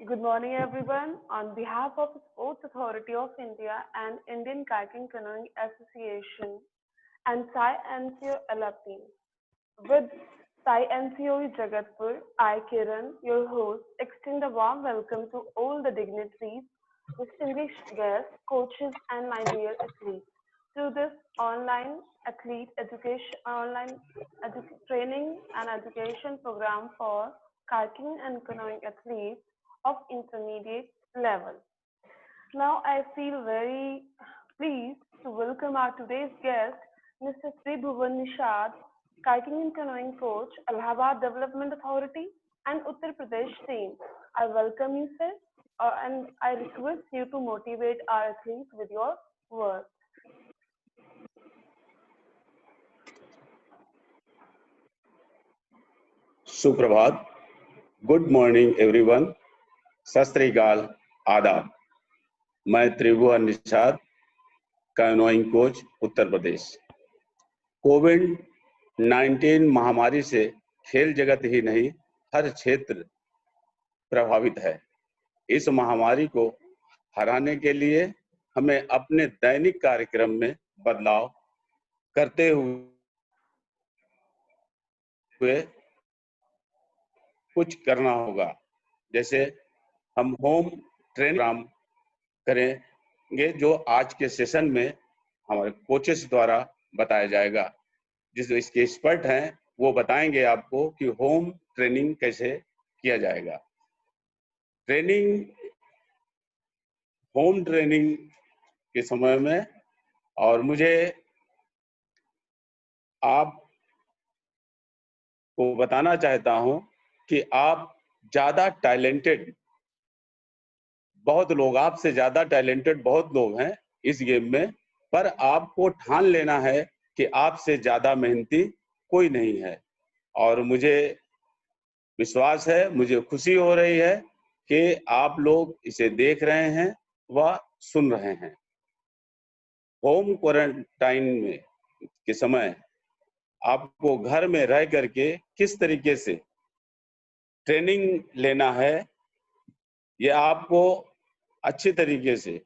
Good morning, everyone. On behalf of Sports Authority of India and Indian Kayaking Canoeing Association and Sai NCO alumni, with Sai NCOE Jagatpur, I, Kiran, your host, extend a warm welcome to all the dignitaries, distinguished guests, coaches, and my dear athletes to this training and education program for kayaking and canoeing athletes of intermediate level. Now I feel very pleased to welcome our today's guest, Mr. Sri Bhuvan Nishad, kayaking and canoeing coach, Allahabad Development Authority and Uttar Pradesh team. I welcome you, sir, and I request you to motivate our athletes with your words. सुप्रभात. Good morning everyone. सत श्री अकाल. आदाब. मैं त्रिभुवन Nishad, canoeing coach, Uttar Pradesh. Covid 19 महामारी से खेल जगत ही नहीं, हर क्षेत्र प्रभावित है. इस महामारी को हराने के लिए हमें अपने दैनिक कार्यक्रम में बदलाव करते हुए कुछ करना होगा. जैसे हम होम ट्रेनिंग प्रोग्राम करेंगे, जो आज के सेशन में हमारे कोचेस द्वारा बताया जाएगा. जिस इसके एक्सपर्ट हैं वो बताएंगे आपको कि होम ट्रेनिंग कैसे किया जाएगा. होम ट्रेनिंग के समय में, और मुझे आपको बताना चाहता हूं कि आप ज्यादा टैलेंटेड, बहुत लोग आपसे ज्यादा टैलेंटेड बहुत लोग हैं इस गेम में, पर आपको ठान लेना है कि आपसे ज्यादा मेहनती कोई नहीं है. और मुझे विश्वास है, मुझे खुशी हो रही है कि आप लोग इसे देख रहे हैं व सुन रहे हैं. होम क्वारंटाइन में के समय आपको घर में रह करके किस तरीके से ट्रेनिंग लेना है, ये आपको अच्छी तरीके से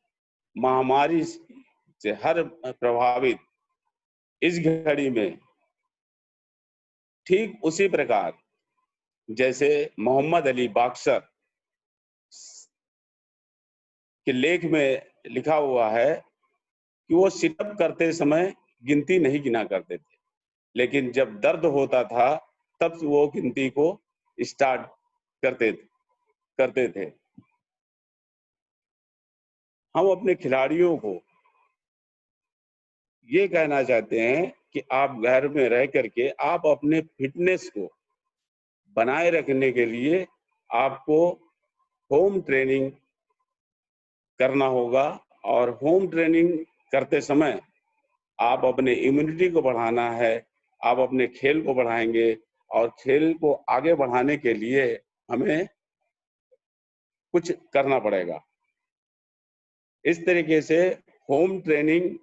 महामारी से हर प्रभावित इस घड़ी में, ठीक उसी प्रकार जैसे मोहम्मद अली बॉक्सर के लेख में लिखा हुआ है कि वो सिटअप करते समय गिनती नहीं गिना करते थे, लेकिन जब दर्द होता था तब वो गिनती को स्टार्ट करते थे. हम अपने खिलाड़ियों को ये कहना चाहते हैं कि आप घर में रह करके आप अपने फिटनेस को बनाए रखने के लिए आपको होम ट्रेनिंग करना होगा. और होम ट्रेनिंग करते समय आप अपने इम्यूनिटी को बढ़ाना है, आप अपने खेल को बढ़ाएंगे, और खेल को आगे बढ़ाने के लिए हमें कुछ करना पड़ेगा. इस तरीके से होम ट्रेनिंग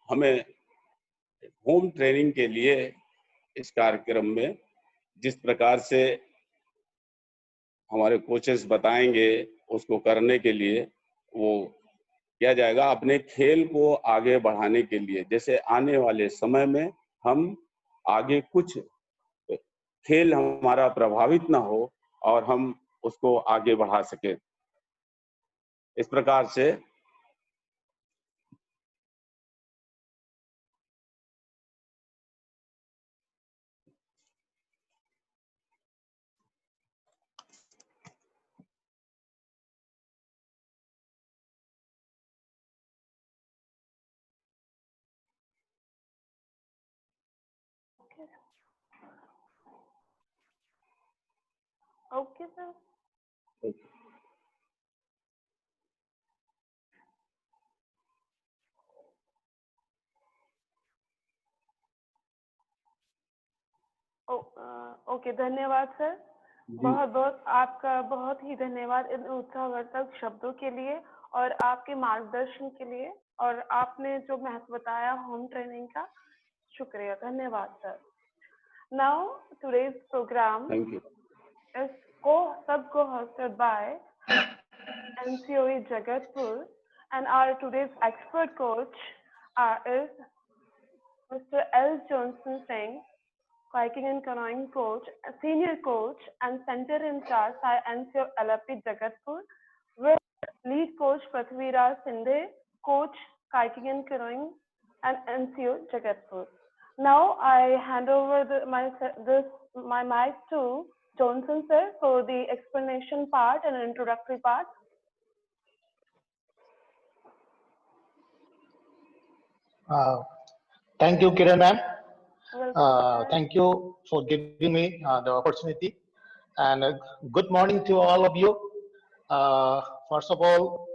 हमें होम ट्रेनिंग के लिए इस कार्यक्रम में जिस प्रकार से हमारे कोचेस बताएंगे उसको करने के लिए वो किया जाएगा, अपने खेल को आगे बढ़ाने के लिए. जैसे आने वाले समय में हम आगे कुछ खेल हमारा प्रभावित ना हो और हम उसको आगे बढ़ा सके. इस प्रकार से Okay, sir. ओके, धन्यवाद सर। बहुत बहुत आपका बहुत ही धन्यवाद इन उत्साहवर्धक शब्दों के लिए और आपके मार्गदर्शन के लिए, और आपने जो महत्व बताया होम ट्रेनिंग का, शुक्रिया, धन्यवाद sir. Now today's programme thank you. is co-hosted by NCOE Jagatpur, and our today's expert coach is Mr. L. Johnson Singh, kayaking and canoeing coach, senior coach, and center in charge by NCO LFP Jagatpur, with lead coach Prithviraj Sindhe, coach kayaking and canoeing, and NCO Jagatpur. Now I hand over my mic to Johnson sir for the explanation part and introductory part. Thank you, Kiran ma'am. Welcome. Thank you for giving me the opportunity, and good morning to all of you. First of all,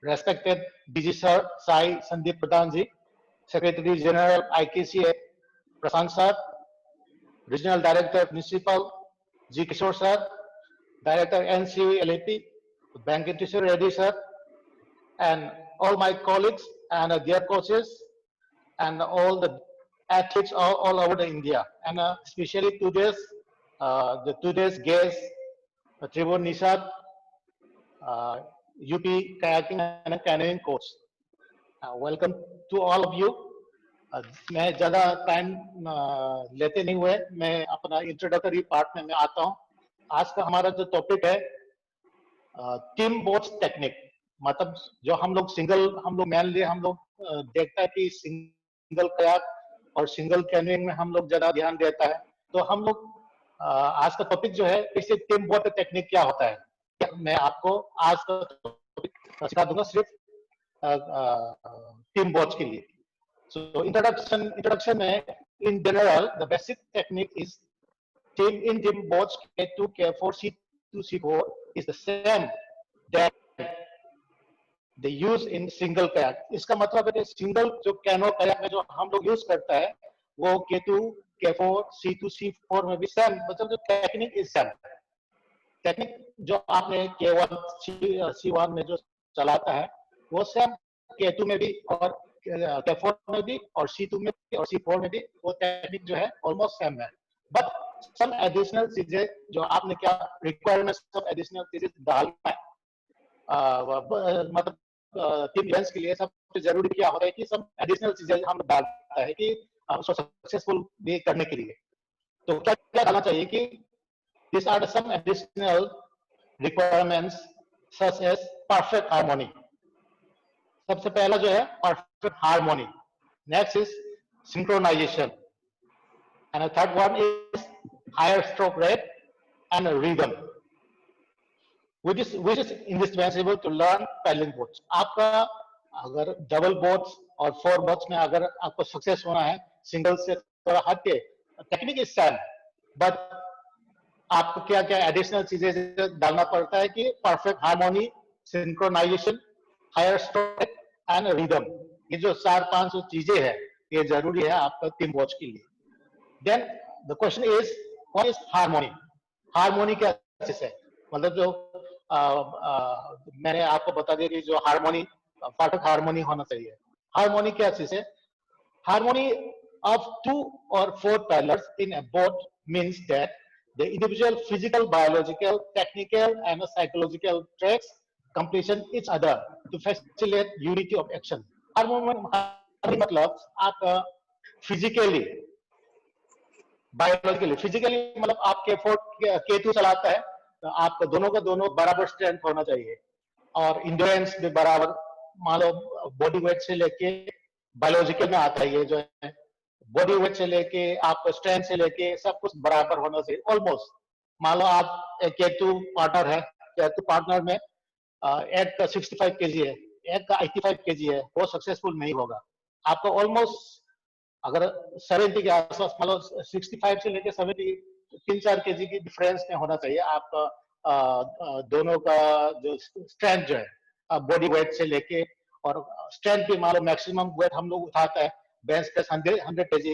respected DG Sir Sai Sandeep Pradhan ji, Secretary General IKCA Prasant Sir, Regional Director Municipal G Kishore Sir, Director NCOE LAP, Bank Internship Reddy Sir, and all my colleagues and their coaches, and all the athletes all over the India, and especially today's guest, Tribhuvan Nishad, UP kayaking and canoeing coach. Welcome to all of you. मैं ज़्यादा time लेते नहीं हुए, मैं अपना introductory part में मैं आता हूँ। आज का हमारा जो टॉपिक है टीम बोट्स टेक्निक, मतलब जो हम लोग मेनली देखता है कि सिंगल कयाक और सिंगल कैनोइंग में हम लोग ज्यादा ध्यान देता है। तो हम लोग आज का टॉपिक जो है इससे टीम बोट टेक्निक क्या होता है, मैं आपको आज का टॉपिक सिखा दूंगा सिर्फ टीम बोट्स के लिए। सो इंट्रोडक्शन में in general the basic technique is team boats K2 K4 C2 C4 is the same that they use in single kayak। इसका मतलब है कि सिंगल जो कैनो kayak में जो हम लोग यूज करता है वो K2 K4 C2 C4 में भी सेम, मतलब जो टेक्निक इज सेम। टेक्निक जो आपने K1 C1 में जो चलाता है वो सेम K2 में भी और K4 में भी और C2 में भी और C4 में भी वो टेक्निक जो है ऑलमोस्ट सेम है। बट सम एडिशनल चीजें जो आपने क्या रिक्वायरमेंट्स ऑफ एडिशनल चीजें डालना है, मतलब टीम इवेंट्स के लिए सबसे जरूरी क्या होता है कि सब एडिशनल चीजें हम डालता है कि उसको सक्सेसफुल भी करने के लिए। तो क्या क्या डालना चाहिए कि this are some additional requirements such as perfect harmony. सबसे पहला जो है perfect harmony, next is synchronisation, and third one is higher stroke rate and rhythm, which is indispensable to learn paddling boats। आपका अगर डबल बोट्स और four boats में अगर आपको सक्सेस होना है, सिंगल से थोड़ा हट के टेक्निक इज सेम, बट आपको क्या क्या एडिशनल चीजें डालना पड़ता है कि perfect harmony, synchronisation, higher stroke and rhythm. ये जो 4-5 चीजें हैं ये जरूरी है आपका टीम बोट्स के लिए। Then the question is what is harmony. Harmony क्या चीज है, मतलब जो मैंने आपको बता दिया कि जो हार्मोनी, परफेक्ट हार्मोनी होना चाहिए। हार्मोनी क्या चीज है, harmony of 2 or 4 paddlers in a boat means that the individual physical, biological, technical and psychological traits completion each other to facilitate unity of action। Harmony मतलब आप फिजिकली, बायोलॉजिकली, फिजिकली मतलब आप K2 चलाता है तो आपका दोनों का दोनों बराबर स्ट्रेंथ होना चाहिए और इंड्योरेंस भी बराबर, मान लो बॉडी वेट से लेके बायोलॉजिकल में आता है, ये जो है बॉडी वेट से लेके आपका स्ट्रेंथ से लेके सब कुछ बराबर होना चाहिए ऑलमोस्ट। मान लो आप एक K2 पार्टनर है, K2 पार्टनर में एक का 65 kg है, एक का 85 kg है, वो सक्सेसफुल नहीं होगा। आपको ऑलमोस्ट अगर 70 के आसपास, मान लो 65 से लेके 70, 3-4 kg की डिफरेंस में होना चाहिए आपका दोनों का जो स्ट्रेंथ जो है बॉडी वेट से लेके, और स्ट्रेंथ भी मान लो मैक्सिमम वेट हम लोग उठाता है बेंच प्रेस 100 kg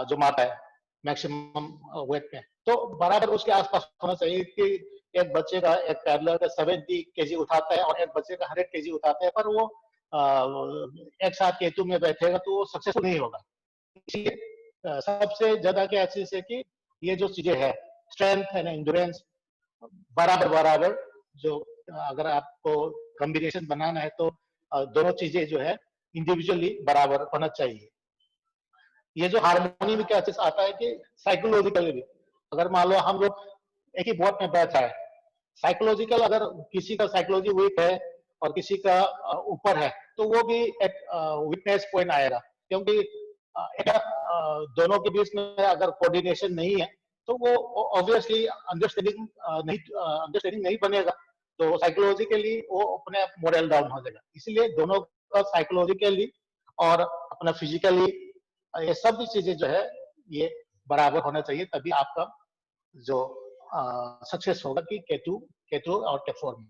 जो मारता है, मैक्सिमम वेट में। तो बराबर उसके आसपास होना चाहिए कि एक बच्चे का, एक पैडलर का 70 केजी उठाता है और एक बच्चे का 100 केजी उठाता है, पर वो एक साथ केतु में बैठेगा तो वो सक्सेसफुल नहीं होगा। इसलिए सबसे ज्यादा क्या चीज है कि ये जो चीजें है, स्ट्रेंथ एंड एंड्योरेंस बराबर बराबर, जो अगर आपको कॉम्बिनेशन बनाना है तो दोनों चीजें जो है इंडिविजुअली बराबर होना चाहिए। ये जो हार्मोनी में क्या चीज आता है कि साइकोलॉजिकली भी, अगर मान लो हम लोग एक ही बोट में बैठा है, साइकोलॉजिकल अगर किसी का साइकोलॉजी वीक है और किसी का ऊपर है, तो वो भी एक वीकनेस पॉइंट आएगा, क्योंकि दोनों के बीच में अगर कोऑर्डिनेशन नहीं है तो वो ऑब्वियसली अंडरस्टैंडिंग नहीं बनेगा, तो साइकोलॉजिकली वो अपने आप मॉरल डाउन हो जाएगा। इसलिए दोनों का साइकोलॉजिकली और अपना फिजिकली ये सब चीजें जो है ये बराबर होना चाहिए, तभी आपका जो सक्सेस होगा कि केतु और टेफोर में।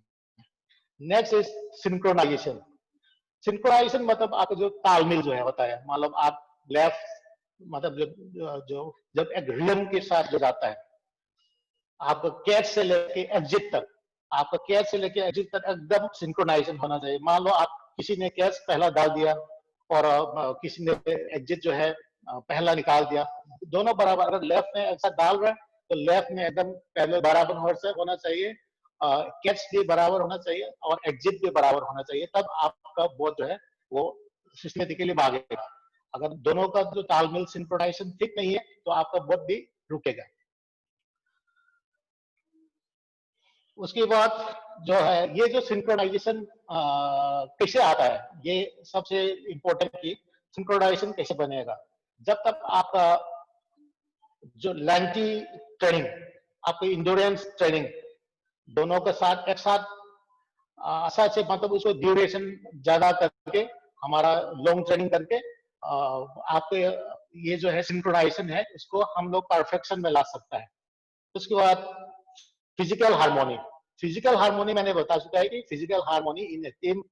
Next is synchronisation. सिंक्रोनाइजेशन मतलब आपका जो तालमेल जो है होता है, मतलब आप लेफ्ट, मतलब जब एक रिदम के साथ जो जाता है, आपका कैच से लेके एग्जिट तक, आपका कैच से लेके एग्जिट तक एकदम सिंक्रोनाइजेशन होना चाहिए। मान लो आप किसी ने कैच पहला डाल दिया और किसी ने एग्जिट जो है पहला निकाल दिया, दोनों बराबर। अगर लेफ्ट में ऐसा डाल रहे हैं तो लेफ्ट में एकदम पहले बराबर होना चाहिए, कैच भी बराबर होना चाहिए और एग्जिट भी बराबर होना चाहिए, तब आपका बोट जो है वो सिस्टमेटिकली भागेगा। अगर दोनों का जो तालमेल सिंक्रोनाइजेशन ठीक नहीं है तो आपका बोट भी रुकेगा। उसके बाद जो है ये जो सिंक्रोनाइजेशन कैसे आता है, ये सबसे इंपॉर्टेंट कि सिंक्रोनाइजेशन कैसे बनेगा। जब तक आपका जो लैंटी ट्रेनिंग, आपकी इंड्योरेंस ट्रेनिंग दोनों के साथ एक साथ सच है, मतलब उसको ड्यूरेशन ज्यादा करके, हमारा लॉन्ग ट्रेनिंग करके आपके ये जो है सिंक्रोनाइजेशन है इसको हम लोग परफेक्शन में ला सकता है। उसके बाद फिजिकल हार्मोनी। फिजिकल हार्मोनी मैंने बता चुका है कि physical harmony in A team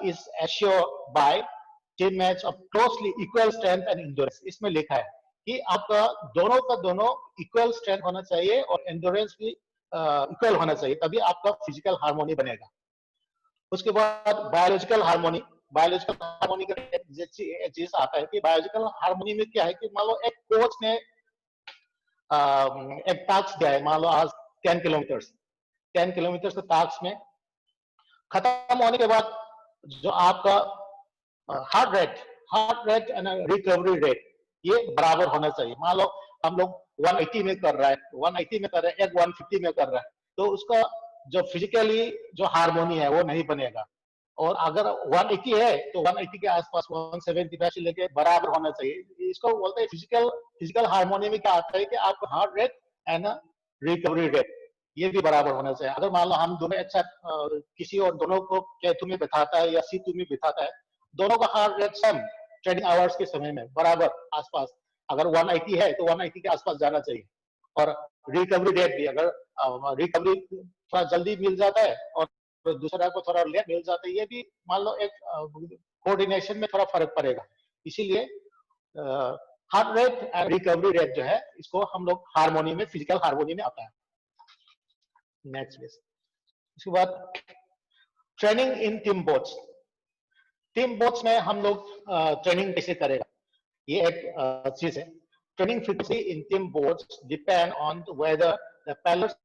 is assured bye team match of closely equal strength and endurance. इसमें लिखा है कि आपका दोनों का दोनों इक्वल स्ट्रेंथ होना चाहिए और एंड्योरेंस भी इक्वल होना चाहिए, तभी आपका फिजिकल हार्मोनी बनेगा। उसके बाद बायोलॉजिकल हार्मोनी। बायोलॉजिकल हार्मोनी का एक चीज आता है कि बायोलॉजिकल हार्मोनी में क्या है कि मान लो एक कोच ने एक टास्क दिया है, मान लो आज 10 किलोमीटर के टास्क में खत्म होने के बाद जो आपका heart rate and recovery rate ये बराबर होना चाहिए। मान लो हम लोग 180 में कर रहा है, 180 में कर रहा है, एक 150 में कर रहा है, तो उसका जो फिजिकली जो हार्मोनी है वो नहीं बनेगा। और अगर 180 है तो 180 के आसपास 175 से लेके बराबर होना चाहिए। इसको बोलते हैं फिजिकल हार्मोनी में क्या आता है कि आपका heart rate and recovery rate ये भी बराबर होना चाहिए। अगर मान लो हम दोनों एक साथ किसी और दोनों को केतु में बिठाता है या सीतु में बिठाता है, दोनों का heart rate same training hours के समय में बराबर आसपास, अगर 180 है तो 180 के आसपास जाना चाहिए। और रिकवरी रेट भी, अगर रिकवरी थोड़ा जल्दी मिल जाता है और दूसरा को थोड़ा लेट मिल जाता है, ये भी मान लो एक कोऑर्डिनेशन में थोड़ा फर्क पड़ेगा। इसीलिए heart rate and recovery rate जो है इसको हम लोग हार्मोनी में, फिजिकल हार्मोनी में आता है। Next please. इसके बाद training in team boats. Team boats में हम लोग ट्रेनिंग कैसे करेगा, ये एक चीज है। Training frequency in team boats depend on whether the peddlers,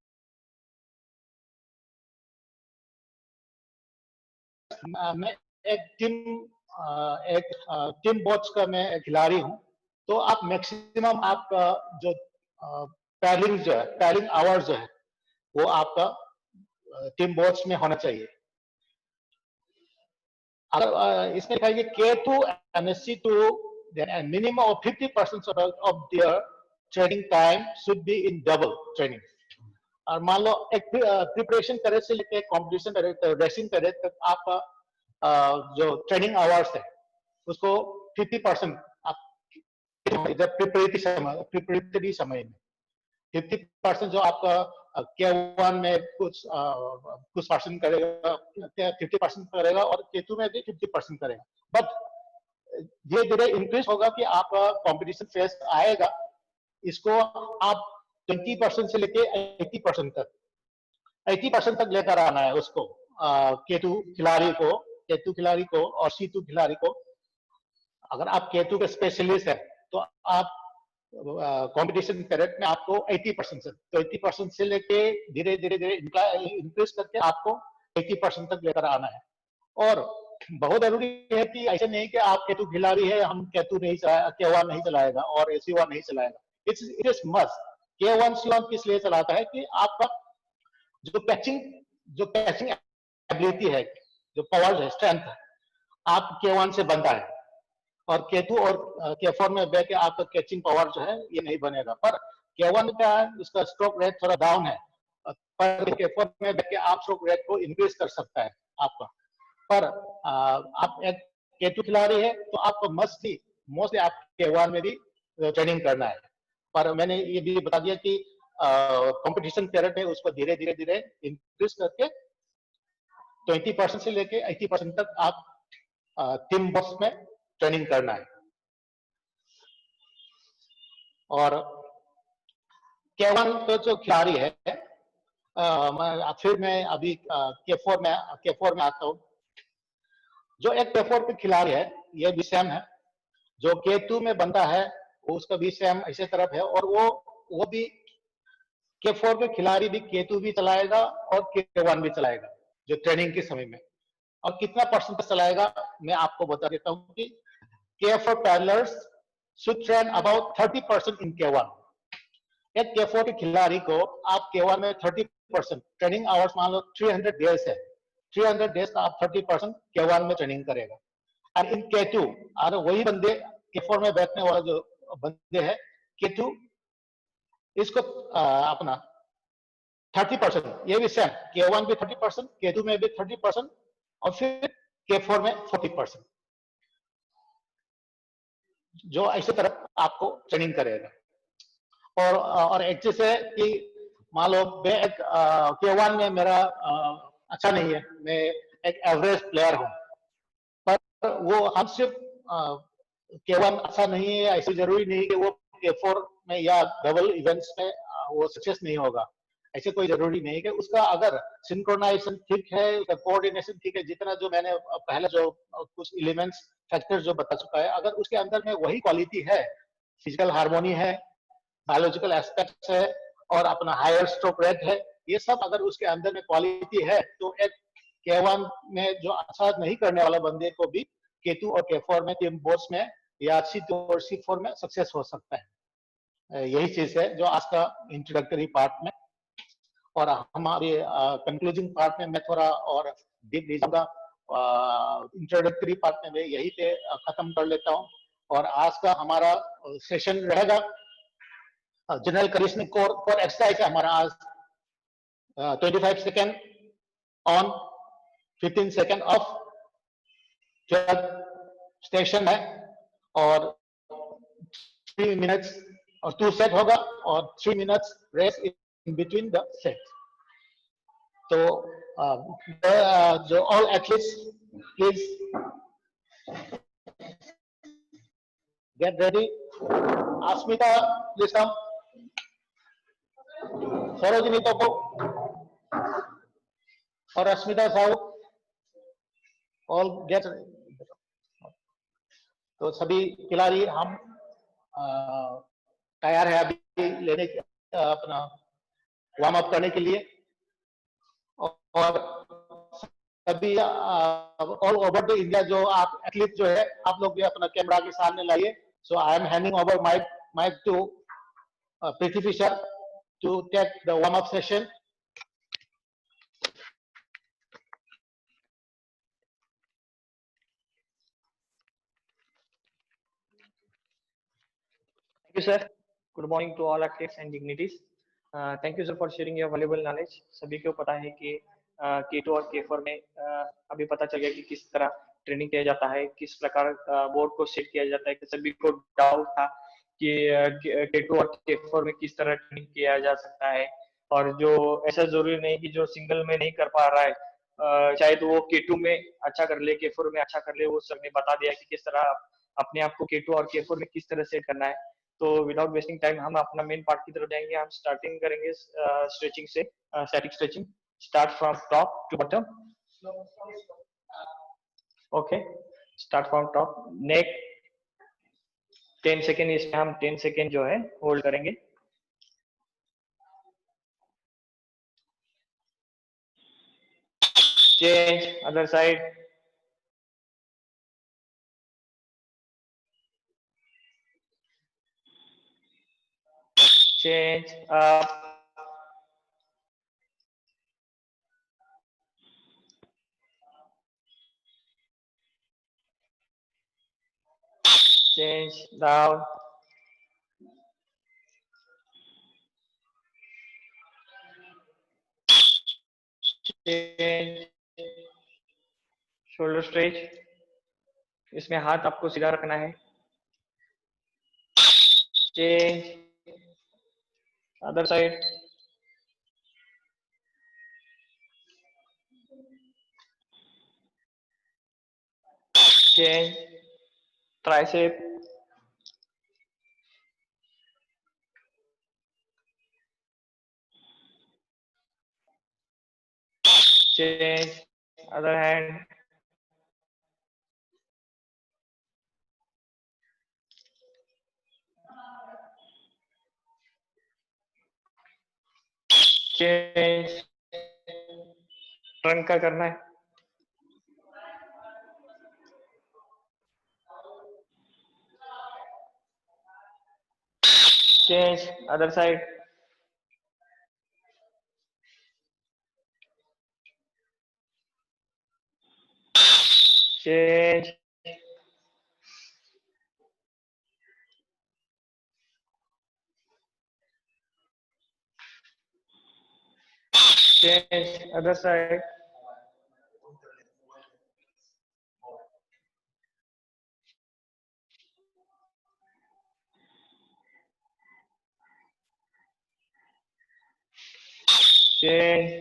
मैं एक टीम बोट्स का मैं खिलाड़ी हूं, तो आप मैक्सिमम आपका जो पैडलिंग आवर्स जो है वो आपका टीम बोट्स में होना चाहिए। अगर इसमें लिखा है कि K2 and C2 then a minimum of 50% of their training time should be in double training। और मान लो एक प्रिपरेशन करे से लेके कंपटीशन करे, रेसिंग करे तक आपका जो ट्रेनिंग आवर्स है उसको 50% आप प्रिपरेटरी समय में 50% जो आपका K1 में कुछ परसेंट करेगा, 50% करेगा और K2 में भी 50% करेगा। बट धीरे धीरे इंक्रीज होगा कि आपका कंपटीशन फेज आएगा इसको आप 20% से लेके 80% तक 80% तक लेकर आना है उसको, केतु खिलाड़ी को और सीतु खिलाड़ी को। अगर आप केतु के स्पेशलिस्ट है तो आप कंपटीशन पीरियड में आपको 80% से, तो 80% से लेके धीरे धीरे इंक्रीज करके आपको 80% तक लेकर आना है। और बहुत जरूरी है कि ऐसे नहीं कि आप केतु खिलाड़ी है, हम केतु नहीं K1 नहीं चलाएगा और C1 नहीं चलाएगा। It is must. K1 C1 किस लिए चलाता है कि आपका जो कैचिंग एबिलिटी है, जो पावर है, स्ट्रेंथ है, आप K1 से बनता है। और केतु और K4 में बैठ के आपका कैचिंग पावर जो है ये नहीं बनेगा। पर K1 का उसका स्ट्रोक रेट थोड़ा डाउन है, पर K4 में बैठ के आप स्ट्रोक रेट को इंक्रीज कर सकता है आपका। पर आप एक केतु खिलाड़ी है तो आपको मोस्टली आप K1 में भी ट्रेनिंग करना है। पर मैंने ये भी बता दिया कि कंपटीशन पीरियड में उसको धीरे धीरे इंक्रीज करके 20% से लेके 80% तक आप टीम बॉक्स में ट्रेनिंग करना है। और K1 तो जो खिलाड़ी है, फिर मैं अभी K4 में आता हूँ। जो एक K4 के खिलाड़ी है ये भी सेम है, जो केतु में बनता है उसका भी सेम ऐसे तरफ है। और वो भी K4 के खिलाड़ी भी केतु भी चलाएगा और K1 भी चलाएगा जो ट्रेनिंग के समय में। और कितना परसेंट चलाएगा मैं आपको बता देता हूँ कि K4 parallels should train about 30% in K1। एक K4 के खिलाड़ी को आप K1 में 30% ट्रेनिंग आवर्स मान लो 300 डेज है, 300 डेज का आप 30% K1 में ट्रेनिंग करेगा। और इन K2 और वही बंदे K4 में बैठने वाला जो बंदे हैं K2, इसको अपना 30%, ये भी सेम, K1 भी 30%, K2 में भी 30% और फिर K4 में 40%, जो ऐसे तरह आपको ट्रेनिंग करेगा। और एक चीज है कि मान लो मैं एक K1 में मेरा अच्छा नहीं है, मैं एक एवरेज प्लेयर हूँ, पर वो हम सिर्फ K1 अच्छा नहीं है ऐसी जरूरी नहीं कि वो K4 में या डबल इवेंट्स में वो सक्सेस नहीं होगा। ऐसे कोई जरूरी नहीं कि उसका अगर सिंक्रोनाइजेशन ठीक है, उसका कोऑर्डिनेशन ठीक है, जितना जो मैंने पहले जो कुछ एलिमेंट्स फैक्टर्स जो बता चुका है, अगर उसके अंदर में वही क्वालिटी है, फिजिकल हार्मोनी है, बायोलॉजिकल एस्पेक्ट्स है और अपना हायर स्ट्रोक रेट है, ये सब अगर उसके अंदर में क्वालिटी है तो एक K1 में जो अच्छा नहीं करने वाला बंदे को भी K2 और K4 में टीम बोर्ड्स में या C2 और C4 में सक्सेस हो सकता है। यही चीज है जो आज का इंट्रोडक्टरी पार्ट में। और हमारे कंक्लूजिंग पार्ट में मैं थोड़ा और डीप लीजूंगा। इंट्रोडक्टरी पार्ट में मैं यही पे खत्म कर लेता हूँ। और आज का हमारा सेशन रहेगा जनरल कंडीशनिंग कोर एक्सरसाइज है हमारा आज 25 second on, 15 second of, 12 station है और 3 मिनट्स और 2 सेट होगा और 3 minutes rest in between the set. तो जो all athletes please get ready. Asmita please come, Sarojini Toppo और अस्मिता साहू ऑल गेट। तो सभी खिलाड़ी हम तैयार है अभी लेने अपना वार्म अप करने के लिए। और सभी ऑल ओवर द इंडिया जो आप एथलीट जो है आप लोग भी अपना कैमरा के सामने लाइए। So I am handing over mic to Preeti Fisher to take the warm-up session. Thank you, sir. Good morning to all athletes and dignitaries. Thank you, sir, for sharing your valuable knowledge. सभी को पता है कि K2 और K4 में अभी पता चल गया कि किस तरह ट्रेनिंग किया जाता है, किस प्रकार बोर्ड को सेट किया जाता है। कि सभी को डाउट था कि K2 और K4 में किस तरह ट्रेनिंग किया जा सकता है। और जो ऐसा जरूरी नहीं कि जो सिंगल में नहीं कर पा रहा है शायद वो K2 में अच्छा कर ले, K4 में अच्छा कर ले। वो सब ने बता दिया कि किस तरह अपने आप को K2 और K4 में किस तरह सेट करना है। तो विदाउट वेस्टिंग टाइम हम अपना मेन पार्ट की तरफ जाएंगे। हम स्टार्टिंग करेंगे स्ट्रेचिंग से, static stretching. Start from top to bottom. Okay, start from top. Neck 10 second, इसमें हम 10 सेकेंड जो है होल्ड करेंगे। Change other side. Change up. Change down. Change shoulder stretch. इसमें हाथ आपको सीधा रखना है। Change other side. Change tricep. Change other hand. Change trunk का करना है। Change other side. Change. Change other side. Change.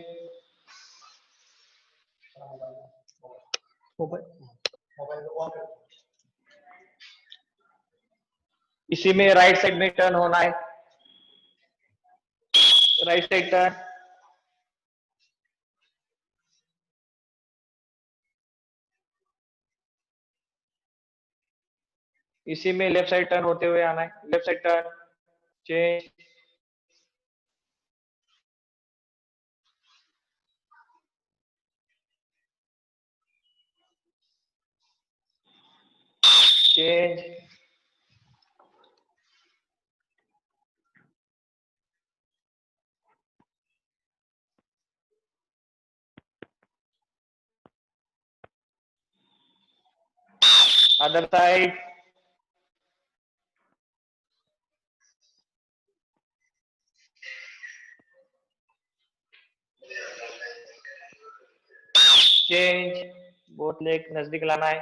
इसी में राइट साइड में टर्न होना है। Right side turn. इसी में लेफ्ट साइड टर्न होते हुए आना है। Left side turn. Change. Change. Other side. Change. Both leg नजदीक लाना है।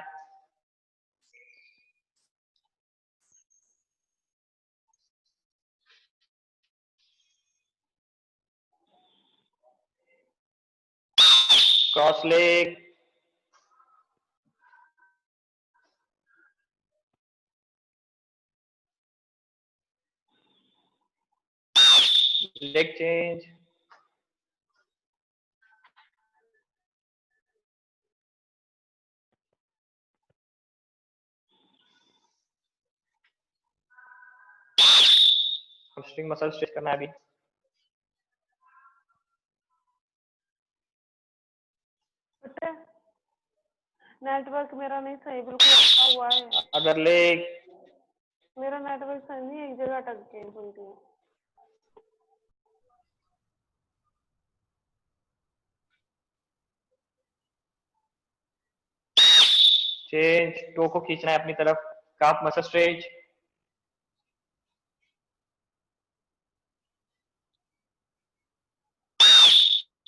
Cross leg. Leg change. hamstring muscle stretch करना है अभी। नेटवर्क मेरा नहीं सही, बिल्कुल अटका हुआ है। Other leg. मेरा नेटवर्क सही नहीं, एक जगह अटक के बोलती हूँ। चेंज। टो को खींचना है अपनी तरफ। Calf muscle stretch.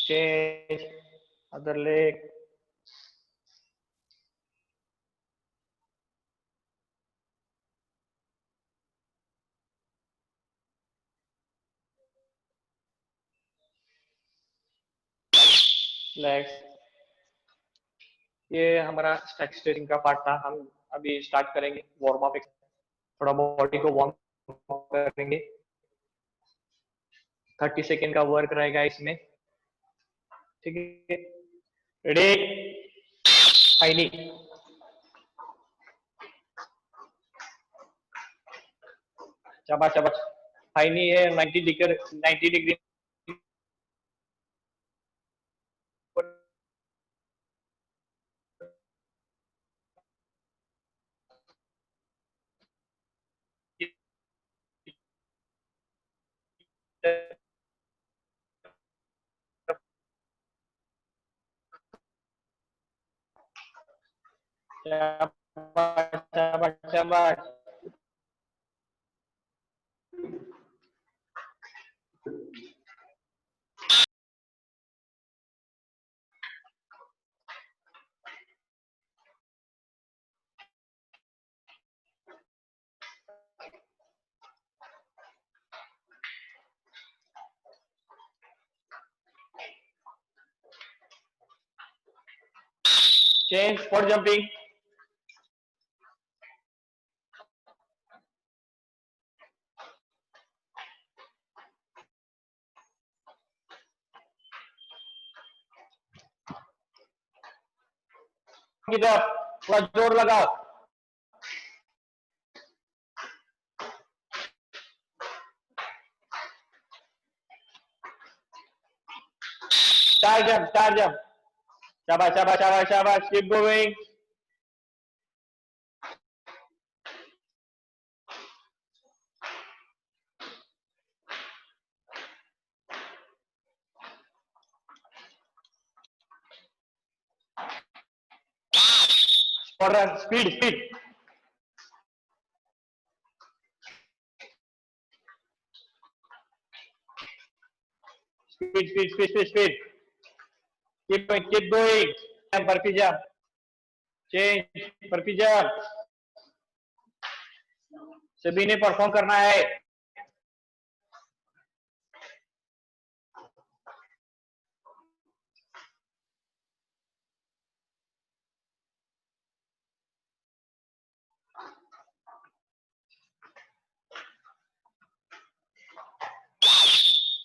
Change other leg. Legs. ये हमारा स्टैटिक स्ट्रेचिंग का पार्ट था। हम अभी स्टार्ट करेंगे वार्म अप। थोड़ा बॉडी को वार्म करेंगे। 30 सेकेंड का वर्क रहेगा इसमें, ठीक है। रेडी, हाईली, शाबाश शाबाश। हाईली है 90 डिग्री शाबाश शाबाश शाबाश। चेंज फॉर जंपिंग, की तरफ थोड़ा जोर लगाओ। स्टार जंप, स्टार जंप, शाबाश शाबाश शाबाश शाबाश। Keep going. और run, speed speed. Speed. Keep going. Burpee jump. Change. Burpee jump. सभी ने परफॉर्म करना है।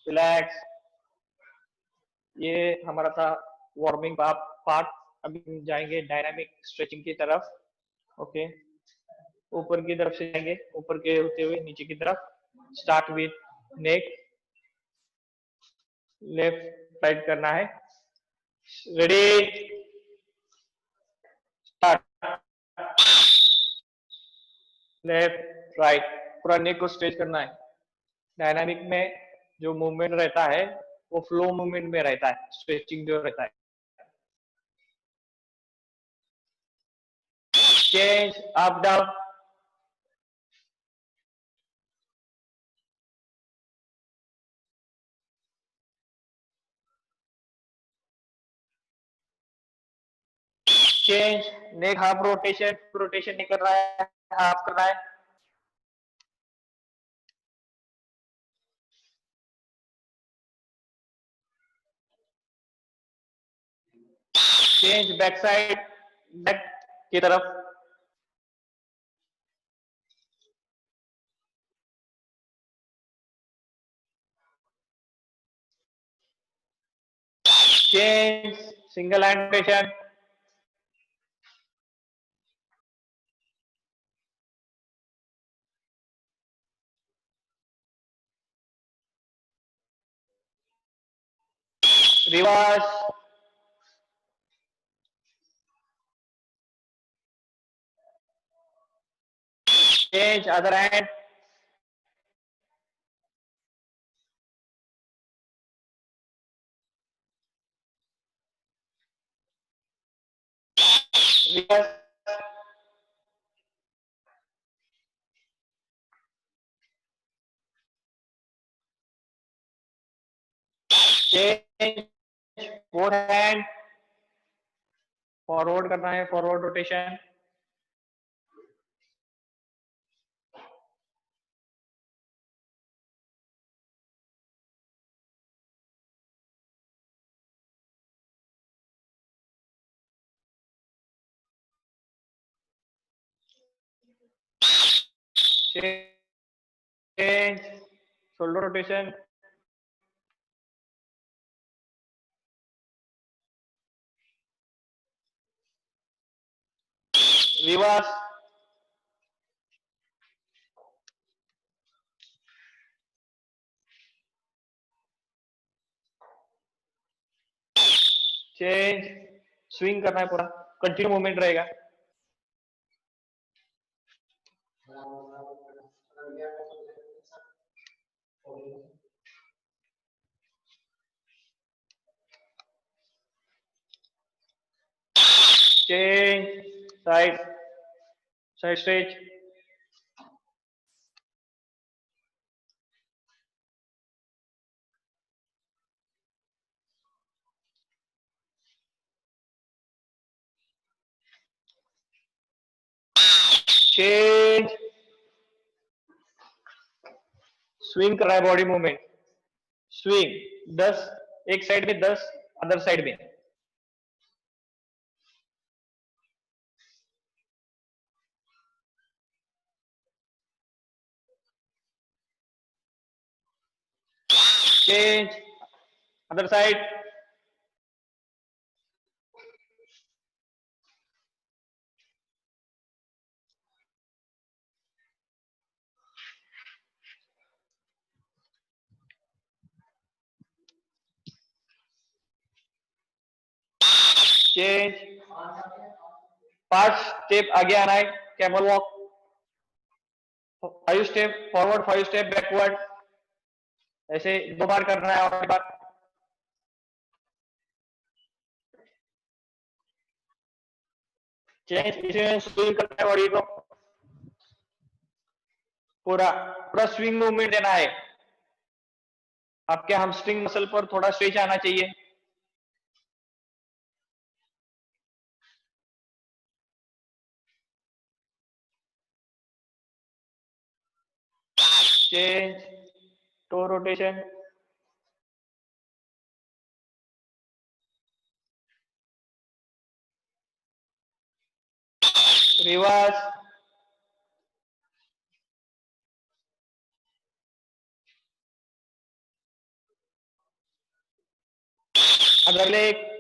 रिलैक्स। ये हमारा था वार्मिंग पार्ट। अभी हम जाएंगे डायनामिक स्ट्रेचिंग की तरफ। ओके, ऊपर की तरफ से जाएंगे, ऊपर के होते हुए नीचे की तरफ। Start with neck, left right करना है। Ready, start. लेफ्ट राइट, पूरा नेक को स्ट्रेच करना है। डायनामिक में जो मूवमेंट रहता है वो फ्लो मूवमेंट में रहता है, स्ट्रेचिंग जो रहता है। चेंज, अप डाउन, चेंज, नेक हाफ रोटेशन, रोटेशन नहीं कर रहा है, हाफ कर रहा है। चेंज, बैक साइड, बैक की तरफ। Change, single hand rotation. Reverse, change, other hand. Reverse, change, four hand, forward करना है, forward rotation. Change, change, shoulder rotation, reverse, change, swing करना है पूरा, कंटिन्यू मूवमेंट रहेगा. Change, side stretch, change, swing कर रहा है बॉडी मूवमेंट, स्विंग 10 एक साइड में 10 अदर साइड में. change, other side, change, 5 step आगे आना है, camel walk, 5 step forward, 5 step backward, ऐसे 2 बार करना है. और एक बार चेंज, इसमें स्विंग करना है बॉडी को, पूरा पूरा स्विंग मूवमेंट देना है. आपके हैमस्ट्रिंग मसल पर थोड़ा स्ट्रेच आना चाहिए. Change, toe rotation, reverse, other leg,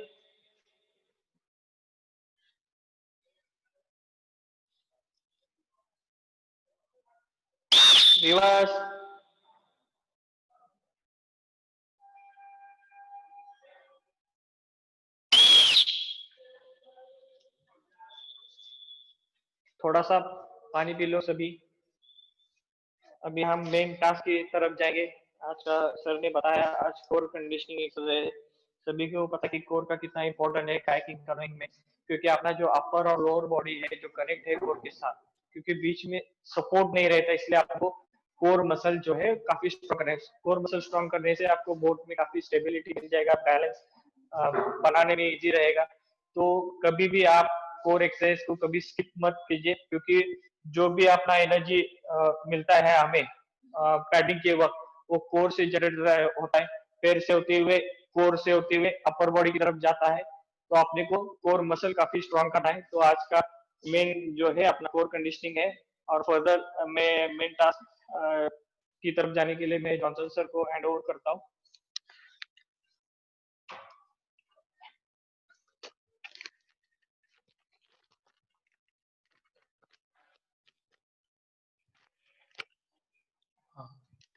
reverse, थोड़ा सा पानी पी लो सभी. अभी हम मेन टास्क की तरफ जाएंगे. आज का सर ने बताया, आज कोर कंडीशनिंग एक्सरसाइज. सभी को पता कि कोर का कितना इंपॉर्टेंट है काइकिंग करने में, क्योंकि अपना जो अपर और लोअर बॉडी है जो कनेक्ट है कोर के साथ, क्योंकि बीच में सपोर्ट नहीं रहता, इसलिए आपको कोर मसल जो है काफी स्ट्रॉन्ग करना है. कोर मसल स्ट्रॉन्ग करने से आपको बोट में काफी स्टेबिलिटी मिल जाएगा, बैलेंस बनाने में इजी रहेगा. तो कभी भी आप कोर एक्सरसाइज को कभी स्किप मत कीजिए, क्योंकि जो भी अपना एनर्जी मिलता है हमें पैडिंग के वक्त, वो कोर से जनरेट होता है, पैर से होते हुए, कोर से होते हुए अपर बॉडी की तरफ जाता है. तो अपने को कोर मसल काफी स्ट्रॉन्ग करना है. तो आज का मेन जो है अपना कोर कंडीशनिंग है. और फर्दर मैं मेन टास्क की तरफ जाने के लिए मैं जॉनसन सर को हैंड ओवर करता हूँ.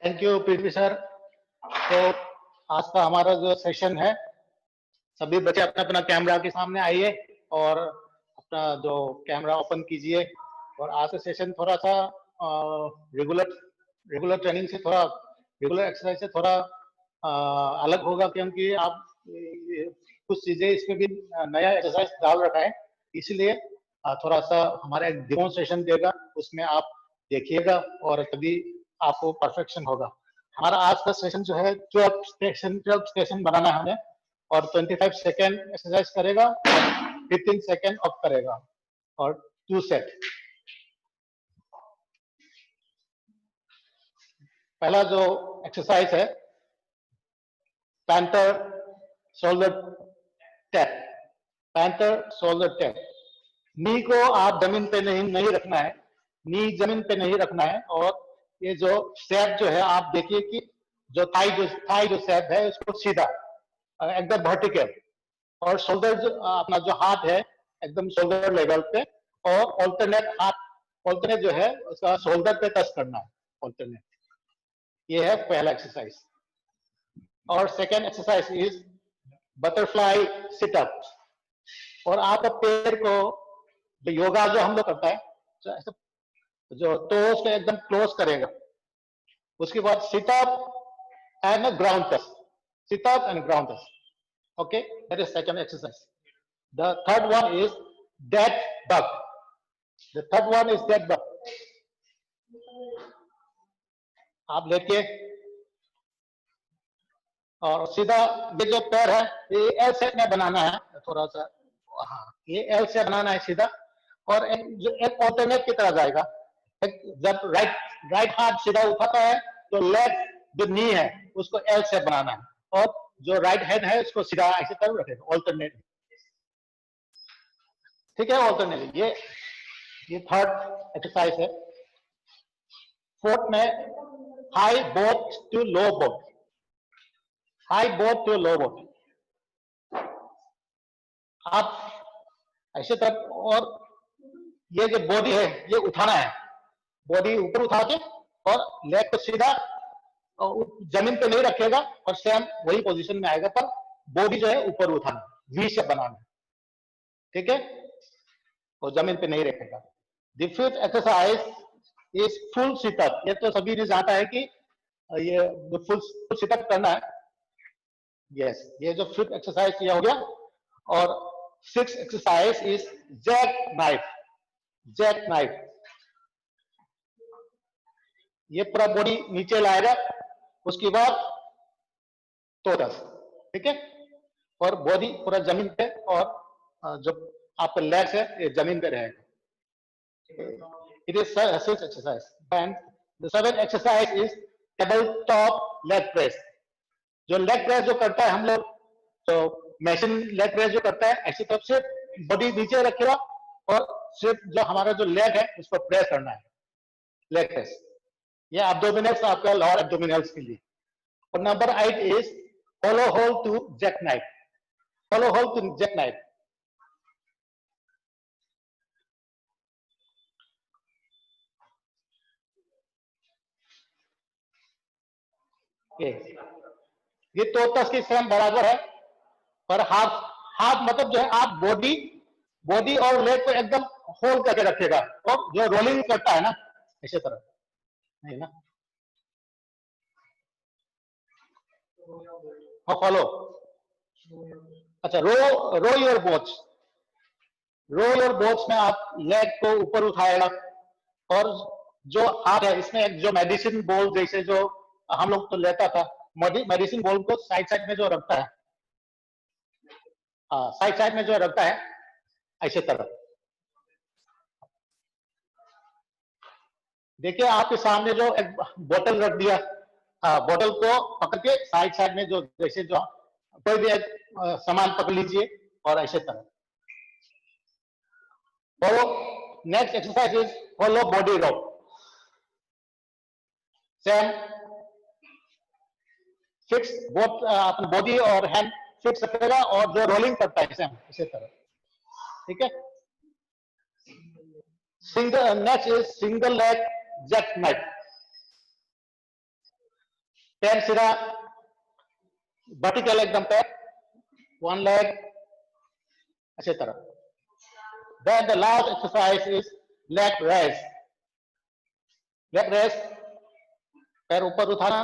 Thank you Prithvi sir. तो आज का हमारा जो सेशन है, सभी बच्चे अपना अपना कैमरा के सामने आइए और अपना जो कैमरा ओपन कीजिए. और आज का सेशन थोड़ा सा रेगुलर ट्रेनिंग से, थोड़ा रेगुलर एक्सरसाइज से थोड़ा अलग होगा, क्योंकि आप कुछ चीजें इसमें भी नया एक्सरसाइज डाल रखा है, इसलिए थोड़ा सा हमारा एक डेमोन्स्ट्रेशन देगा, उसमें आप देखिएगा और तभी आपको परफेक्शन होगा. हमारा आज का सेशन जो है 12 स्टेशन बनाना है हमें, और 25 सेकेंड एक्सरसाइज करेगा, 15 सेकेंड ऑफ करेगा, और 2 सेट. पहला जो एक्सरसाइज है panther shoulder tap. Panther shoulder tap. Knee को आप जमीन पे नहीं रखना है, नी जमीन पे नहीं रखना है, और ये जो शेप जो है आप देखिए कि जो थाई जो शेप है उसको सीधा एकदम वर्टिकल, और शोल्डर जो अपना जो हाथ है एकदम शोल्डर लेवल पे, और ऑल्टरनेट जो है उसका शोल्डर पे टच करना है ऑल्टरनेट। ये है पहला एक्सरसाइज। और second exercise is butterfly sit up. और आप पैर को, जो योगा जो हम लोग करता है, जो टोज को एकदम क्लोज करेगा, उसके बाद sit up and ground touch, sit up and ground touch. Okay, that is second exercise. The third one is dead bug. The third one is dead bug. आप लेके और सीधा ये जो पैर है ये एल शेप में बनाना है, थोड़ा सा, हाँ ये एल शेप बनाना है सीधा, और एक ऑल्टरनेट की तरह जाएगा। जब राइट हाथ सीधा उठाता है तो लेफ्ट जो नी है उसको एल शेप बनाना है, और जो राइट हैंड है उसको सीधा ऐसे तरफ रखेगा, ऑल्टरनेट। ठीक है, ऑल्टरनेट। ये थर्ड एक्सरसाइज है। फोर्थ में high both to low both, high both to low both. आप ऐसे तरफ, और ये जो बॉडी है ये उठाना है, बॉडी ऊपर उठा के, और लेग को सीधा जमीन पे नहीं रखेगा, और सेम वही पोजीशन में आएगा, पर बॉडी जो है ऊपर उठाना, वी शेप बनाना। ठीक है, और जमीन पे नहीं रखेगा। The fifth exercise is full sit up. ये तो सभी ने जानता है कि ये फुल सिटअप करना है। यस, ये जो फिफ्थ एक्सरसाइज ये हो गया। और six exercise is jack knife, jack knife. ये पूरा बॉडी नीचे लाएगा, उसके बाद टोरस। ठीक है, और बॉडी पूरा जमीन पे, और जो आपका लेग्स है ये जमीन पे रहेगा। It is six exercise. And the seventh exercise is tabletop leg press. जो लेग प्रेस जो करता है हम लोग, तो मशीन लेग प्रेस जो करता है, ऐसी तरफ से बॉडी नीचे रखेगा, और सिर्फ जो हमारा जो लेग है उसको प्रेस करना है, लेग प्रेस। ये एब्डोमिनल्स आपका, लोअर एब्डोमिनल्स के लिए। और number 8 is follow hold to jack knife, follow hold to jack knife. ये तो तस की सेम बराबर है, पर हाथ हाथ मतलब जो है आप बॉडी और लेग को एकदम होल्ड करके रखेगा, और जो रोलिंग करता है ना इसी तरह, नहीं ना। हाँ, फॉलो। अच्छा, row your boats, row your boats में आप लेग को ऊपर उठाएगा, और जो हाथ है इसमें एक जो मेडिसिन बॉल जैसे जो हम लोग तो लेता था, मेडिसिन बॉल को साइड साइड में जो रखता है, साइड साइड में जो रखता है ऐसे तरह। देखिए आपके सामने जो एक बोतल रख दिया, बोतल को पकड़ के साइड साइड में जो जैसे जो कोई भी एक सामान पकड़ लीजिए, और ऐसे तरह। Follow next exercise is follow body rope. Same fix both अपनी बॉडी और हैंड फिक्स रखेगा, और जो रोलिंग करता है सेम इसी तरह। ठीक है, single next is single leg jack knife. पैर सीधा वर्टिकल एकदम पैर, वन लेग अच्छी तरह। Then the last exercise is leg raise. Leg raise, पैर ऊपर उठाना,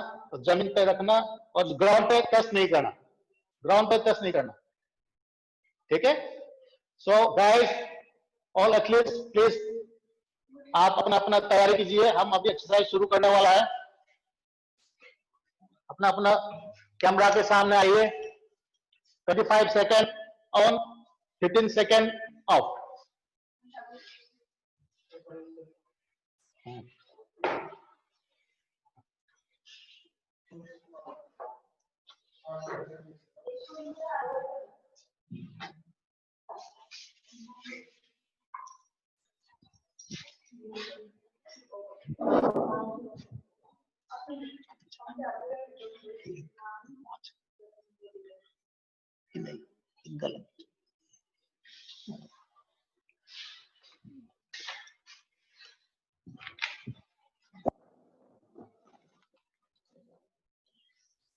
जमीन पे रखना, और ग्राउंड पे टच नहीं करना, ग्राउंड पे टच नहीं करना। ठीक है, so guys, all athletes please आप अपना अपना तैयारी कीजिए, हम अभी एक्सरसाइज शुरू करने वाला है। अपना अपना कैमरा के सामने आइए। 25 second on, 15 second of.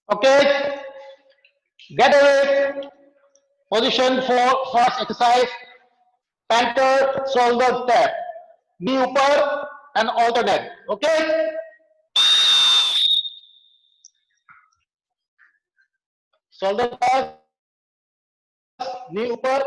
Okay, get away. Position for first exercise. Panther shoulder tap. Knee upper and alternate. Okay. Shoulder tap. Knee upper.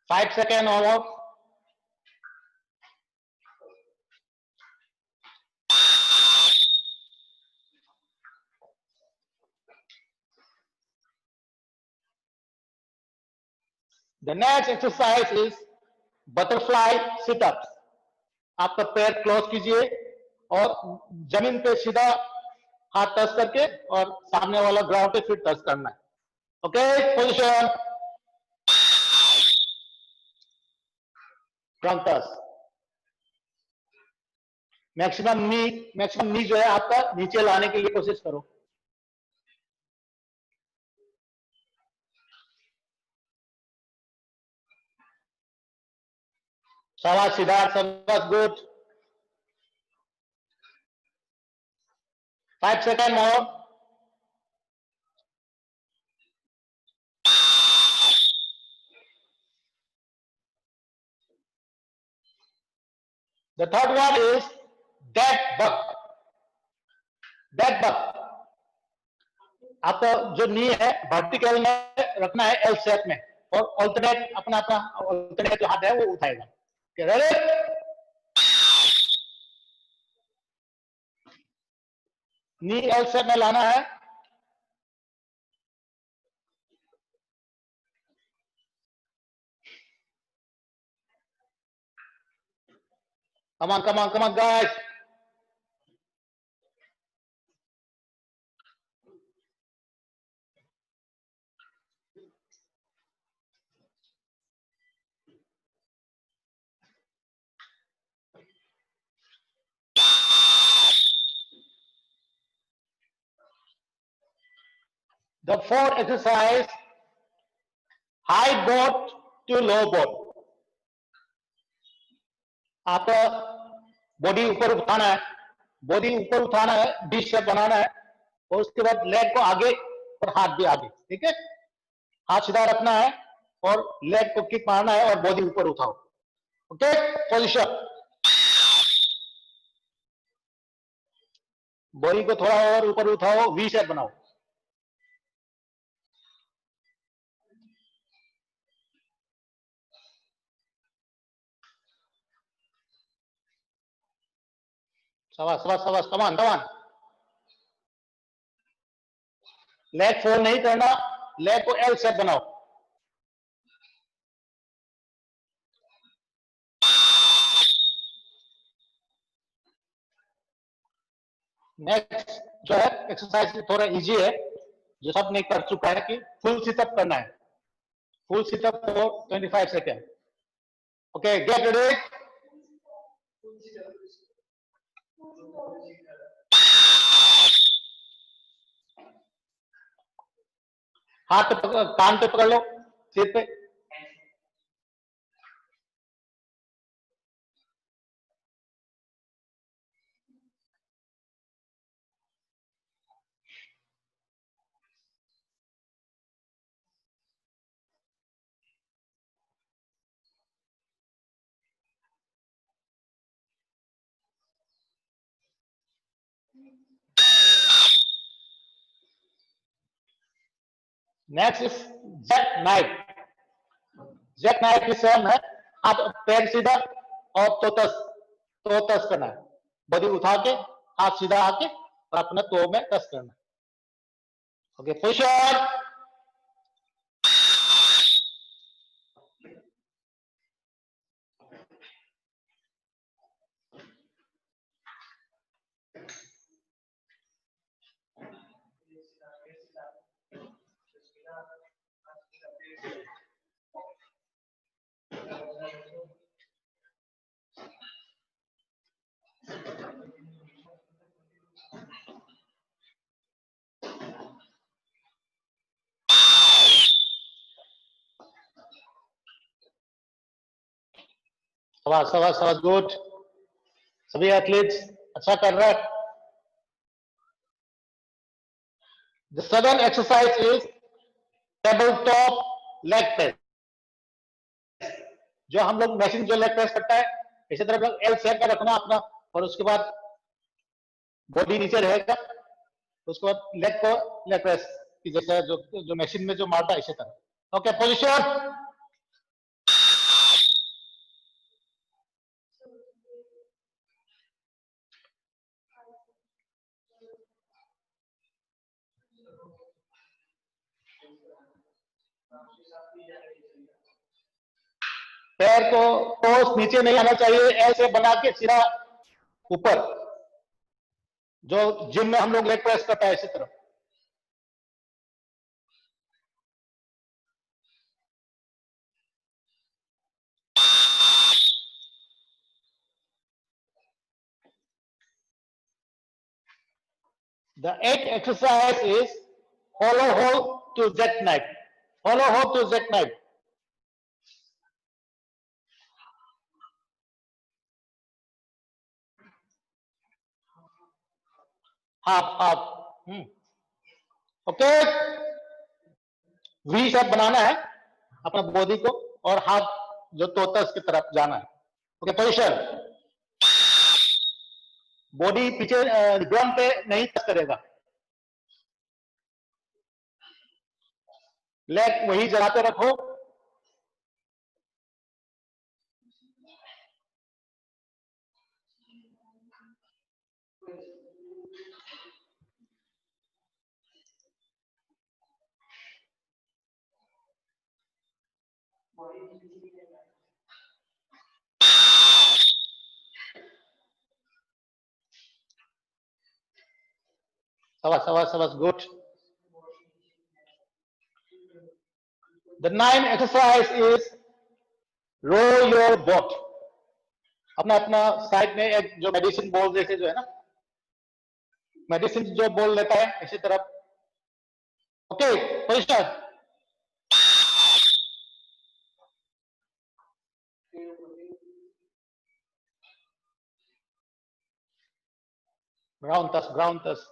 Five seconds over. The next exercise is butterfly sit-ups. आपका पैर close कीजिए और जमीन पे सीधा हाथ touch करके और सामने वाला ग्राउंड पे फिर टच करना है. Okay, position front touch. Maximum knee जो है आपका नीचे लाने के लिए कोशिश करो. शाबाश सिद्धार्थ, शाबाश, good. 5 seconds more. The third one is dead bug. Dead bug. आपका जो नी है वर्टिकल में रखना है, एल शेप में, और ऑल्टरनेट अपना अपना ऑल्टरनेट जो हाथ है वो उठाएगा. रेडी? नी एल शेप में लाना है. Come on, come on, come on, guys. The fourth exercise, high boat to low boat. आपको बॉडी ऊपर उठाना है, बॉडी ऊपर उठाना है, डी शेप बनाना है, और उसके बाद लेग को आगे और हाथ भी आगे. ठीक है, हाथ सीधा रखना है और लेग को किक मारना है और बॉडी ऊपर उठाओ. Okay, position. बॉडी को थोड़ा और ऊपर उठाओ, वी शेप बनाओ. शाबाश, शाबाश, शाबाश. Come on, come on. Leg fold नहीं करना, लेग को एल शेप बनाओ. नेक्स्ट जो है एक्सरसाइज थोड़ा इजी है, जो सबने कर चुका है, कि फुल सिटअप करना है. Full sit up for 25 second. Okay, get ready. हाथ पे कान पे पकड़ लो, सिर पे. Next is jack knife. Jack knife भी सेम है. हाथ पैर सीधा और तो टच करना है. बॉडी उठा के हाथ सीधा आके और अपने तो में टच करना है. Okay, position. शाबाश गुड। सभी एथलीट्स अच्छा कर रहे हैं। The second exercise is tabletop leg press. जो हम लोग मशीन जो लेग प्रेस करता है, इसी तरह एल शेप का रखना अपना, और उसके बाद बॉडी नीचे रहेगा, उसके बाद लेग को लेग प्रेस की जैसे जो मशीन में जो मारता है इसी तरह। Okay, position. पैर को टोस नीचे नहीं आना चाहिए, ऐसे बना के सीधा ऊपर, जो जिम में हम लोग लेग प्रेस करता है इसी तरह। The eighth exercise is hollow hold to jackknife. Hollow hold to jackknife. Half. Okay, V shape बनाना है अपना बॉडी को, और हाथ जो तोता उसकी तरफ जाना है। Okay, position. बॉडी पीछे ग्राउंड पे नहीं टच करेगा, लेग वही जगह पे रखो। शाबाश good. The ninth exercise is row your boat. अपना अपना साइड में एक जो मेडिसिन बॉल जैसे जो है ना, मेडिसिन जो बॉल लेता है इसी तरफ। Okay, position. Ground touch.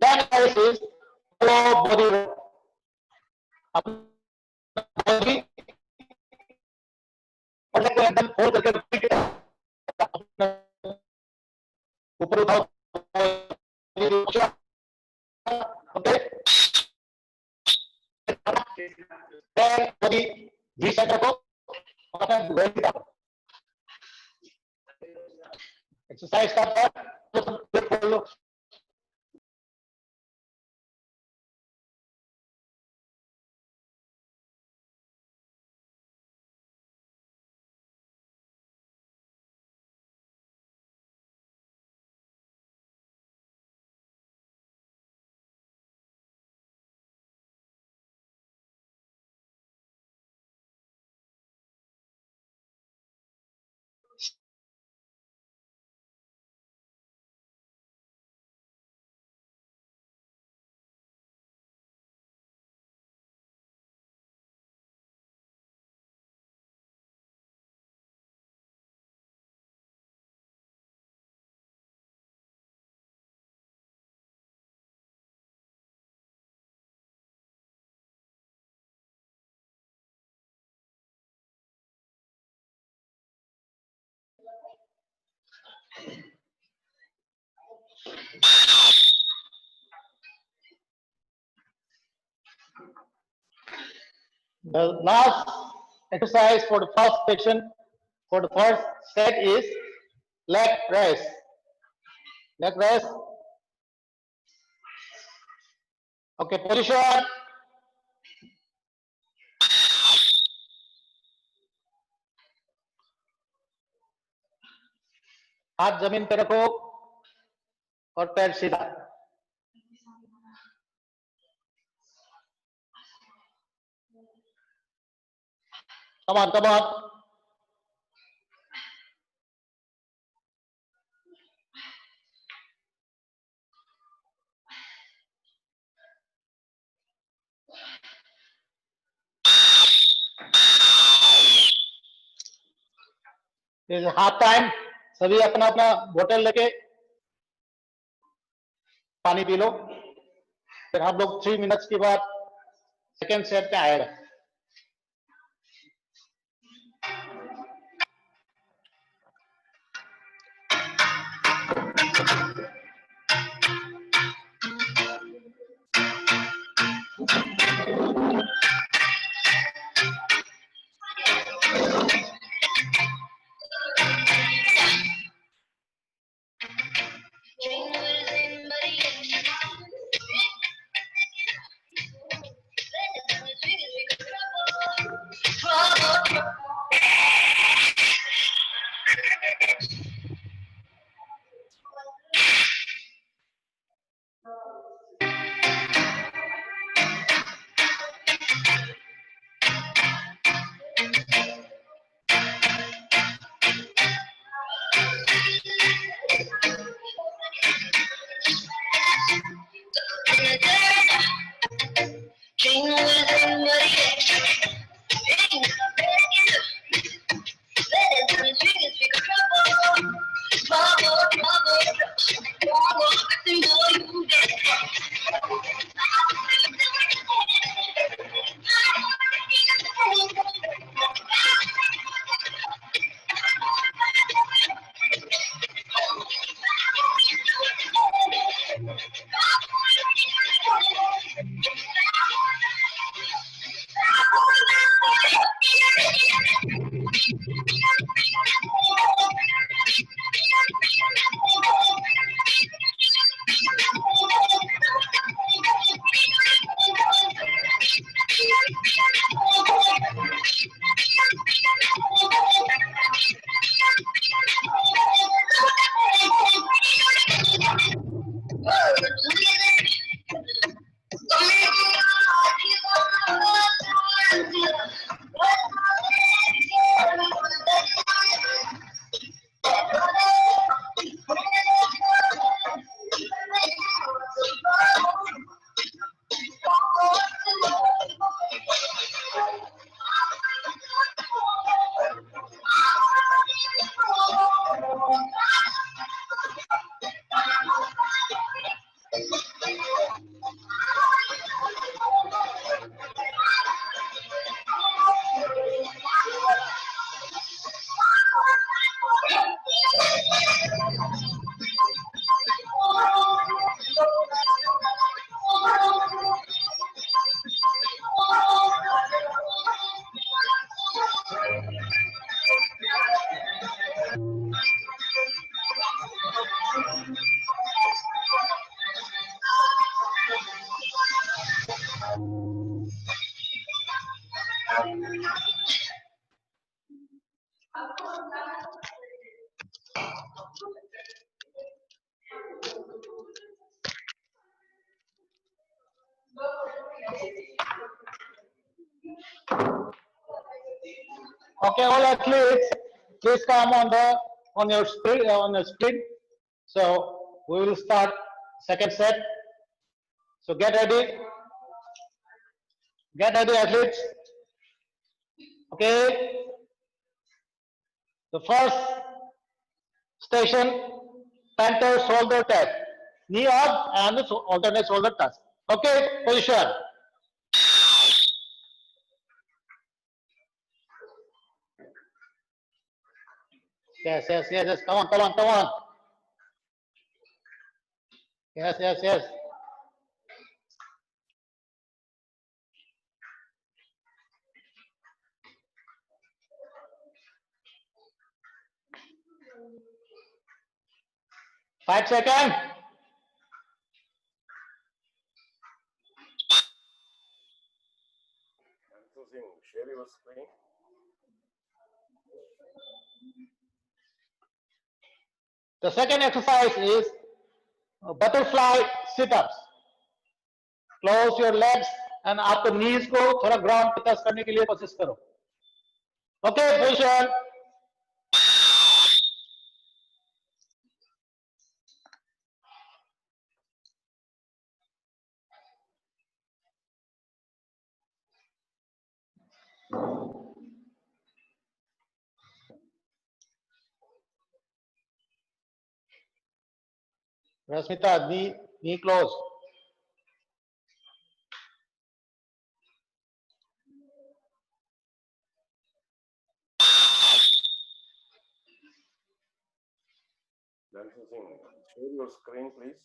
That is low body weight. Body एकदम फोल्ड करके ऊपर उठाओ। ओके, बॉडी वी शेप रखो, एक्सरसाइज का लो। The last exercise for the first section, for the first set is leg press. Leg press. Okay, position. हाथ जमीन पे रखो और पैर सीधा. Come on, come on. This is half time. सभी अपना अपना बोतल लेके पानी पी लो. फिर हम लोग 3 मिनट्स के बाद सेकेंड सेट पे आएगा. Okay, all athletes, please come on your sprint. So we will start second set. So get ready, athletes. Okay. The first station, panther shoulder tap, knee up and alternate shoulder touch. Okay, position. Yes, yes, yes, yes. Come on, come on, come on. Yes, yes, yes. Five seconds. Nalsa Singh, share your screen. The second exercise is butterfly sit-ups. Close your legs and आपको knees को थोड़ा ground पे touch करने के लिए कोशिश करो. Okay, position. Rasmita, knee close. Nalsa Singh, share your screen, please.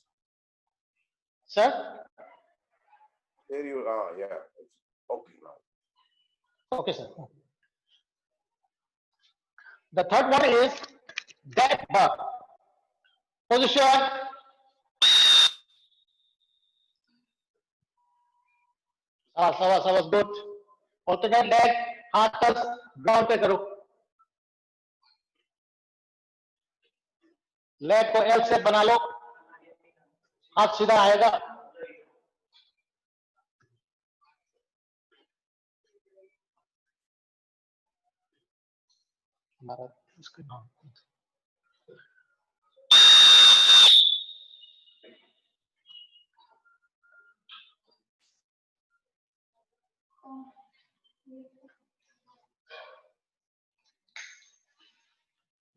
Sir? Share your, yeah, it's okay now. Okay, sir. The third one is dead bug. Position. Good. Alternate leg, हाथ touch ground पे करो. Leg को L shape बना लो. हाथ सीधा आएगा.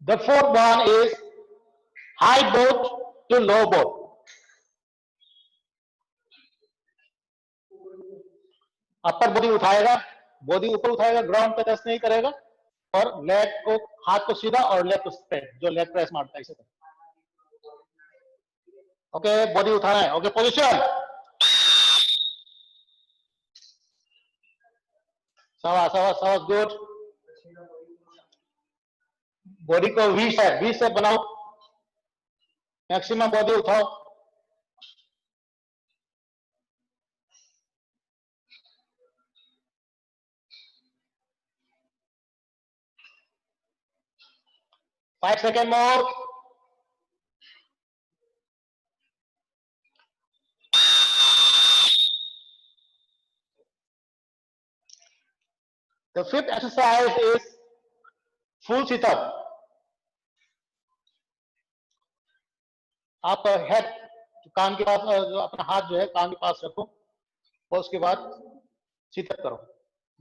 The fourth one is high boat to low boat. Upper body उठाएगा, body ऊपर उठाएगा, ग्राउंड पे टच नहीं करेगा और लेग को हाथ को सीधा और लेग को स्ट्रेट, जो लेग प्रेस मारता है इसे. ओके, बॉडी उठाना है. Okay, position. शाबाश, गुड. बॉडी को वी शेप बनाओ. मैक्सिमम बॉडी उठाओ. Five seconds more. The fifth exercise is full sit-up. आप हेड कान के पास, अपना हाथ जो है कान के पास रखो और उसके बाद सिट अप करो.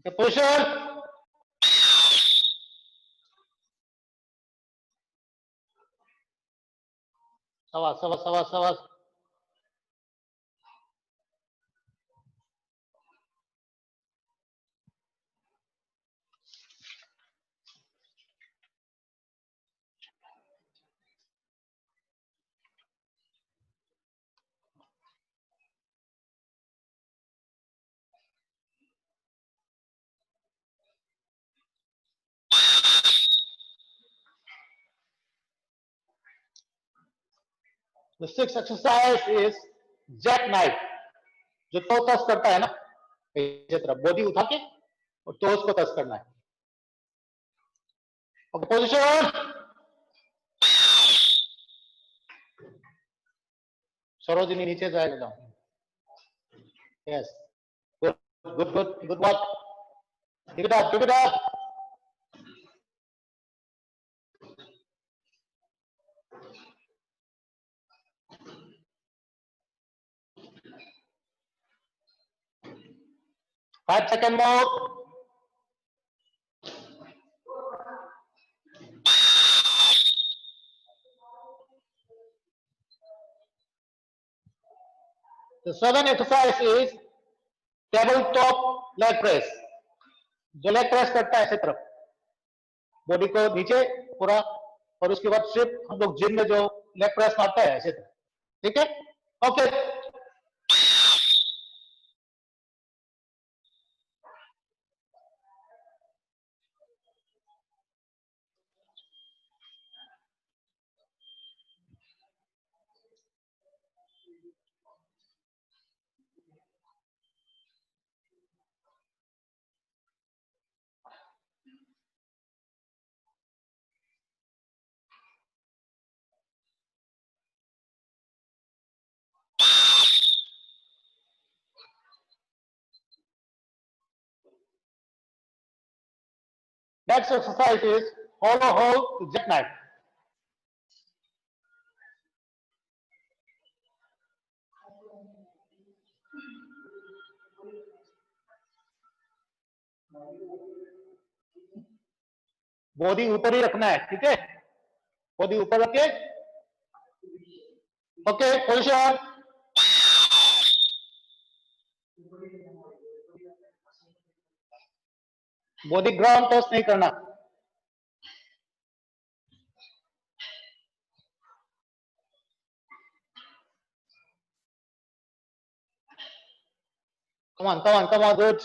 पोजीशन. शाबाश. The sixth exercise is jackknife. जो तो टच करता है ना, इस तरह बॉडी उठा के और टोस को टच करना है. Okay, position. सरोजिनी नीचे जाएगा. Yes, good work. Keep it up. Five seconds more. The seventh exercise is tabletop leg press. जो लेग प्रेस करता है ऐसे तरफ, बॉडी को नीचे पूरा, और उसके बाद सिर्फ हम लोग जिम में जो लेग प्रेस मारता है ऐसे तरफ. ठीक है. Okay. Next exercise is hollow hold jackknife. Body ऊपर ही रखना है, ठीक है, बॉडी ऊपर रखे। Okay, position. Body ground touch नहीं करना। Come on, come on, come on, good.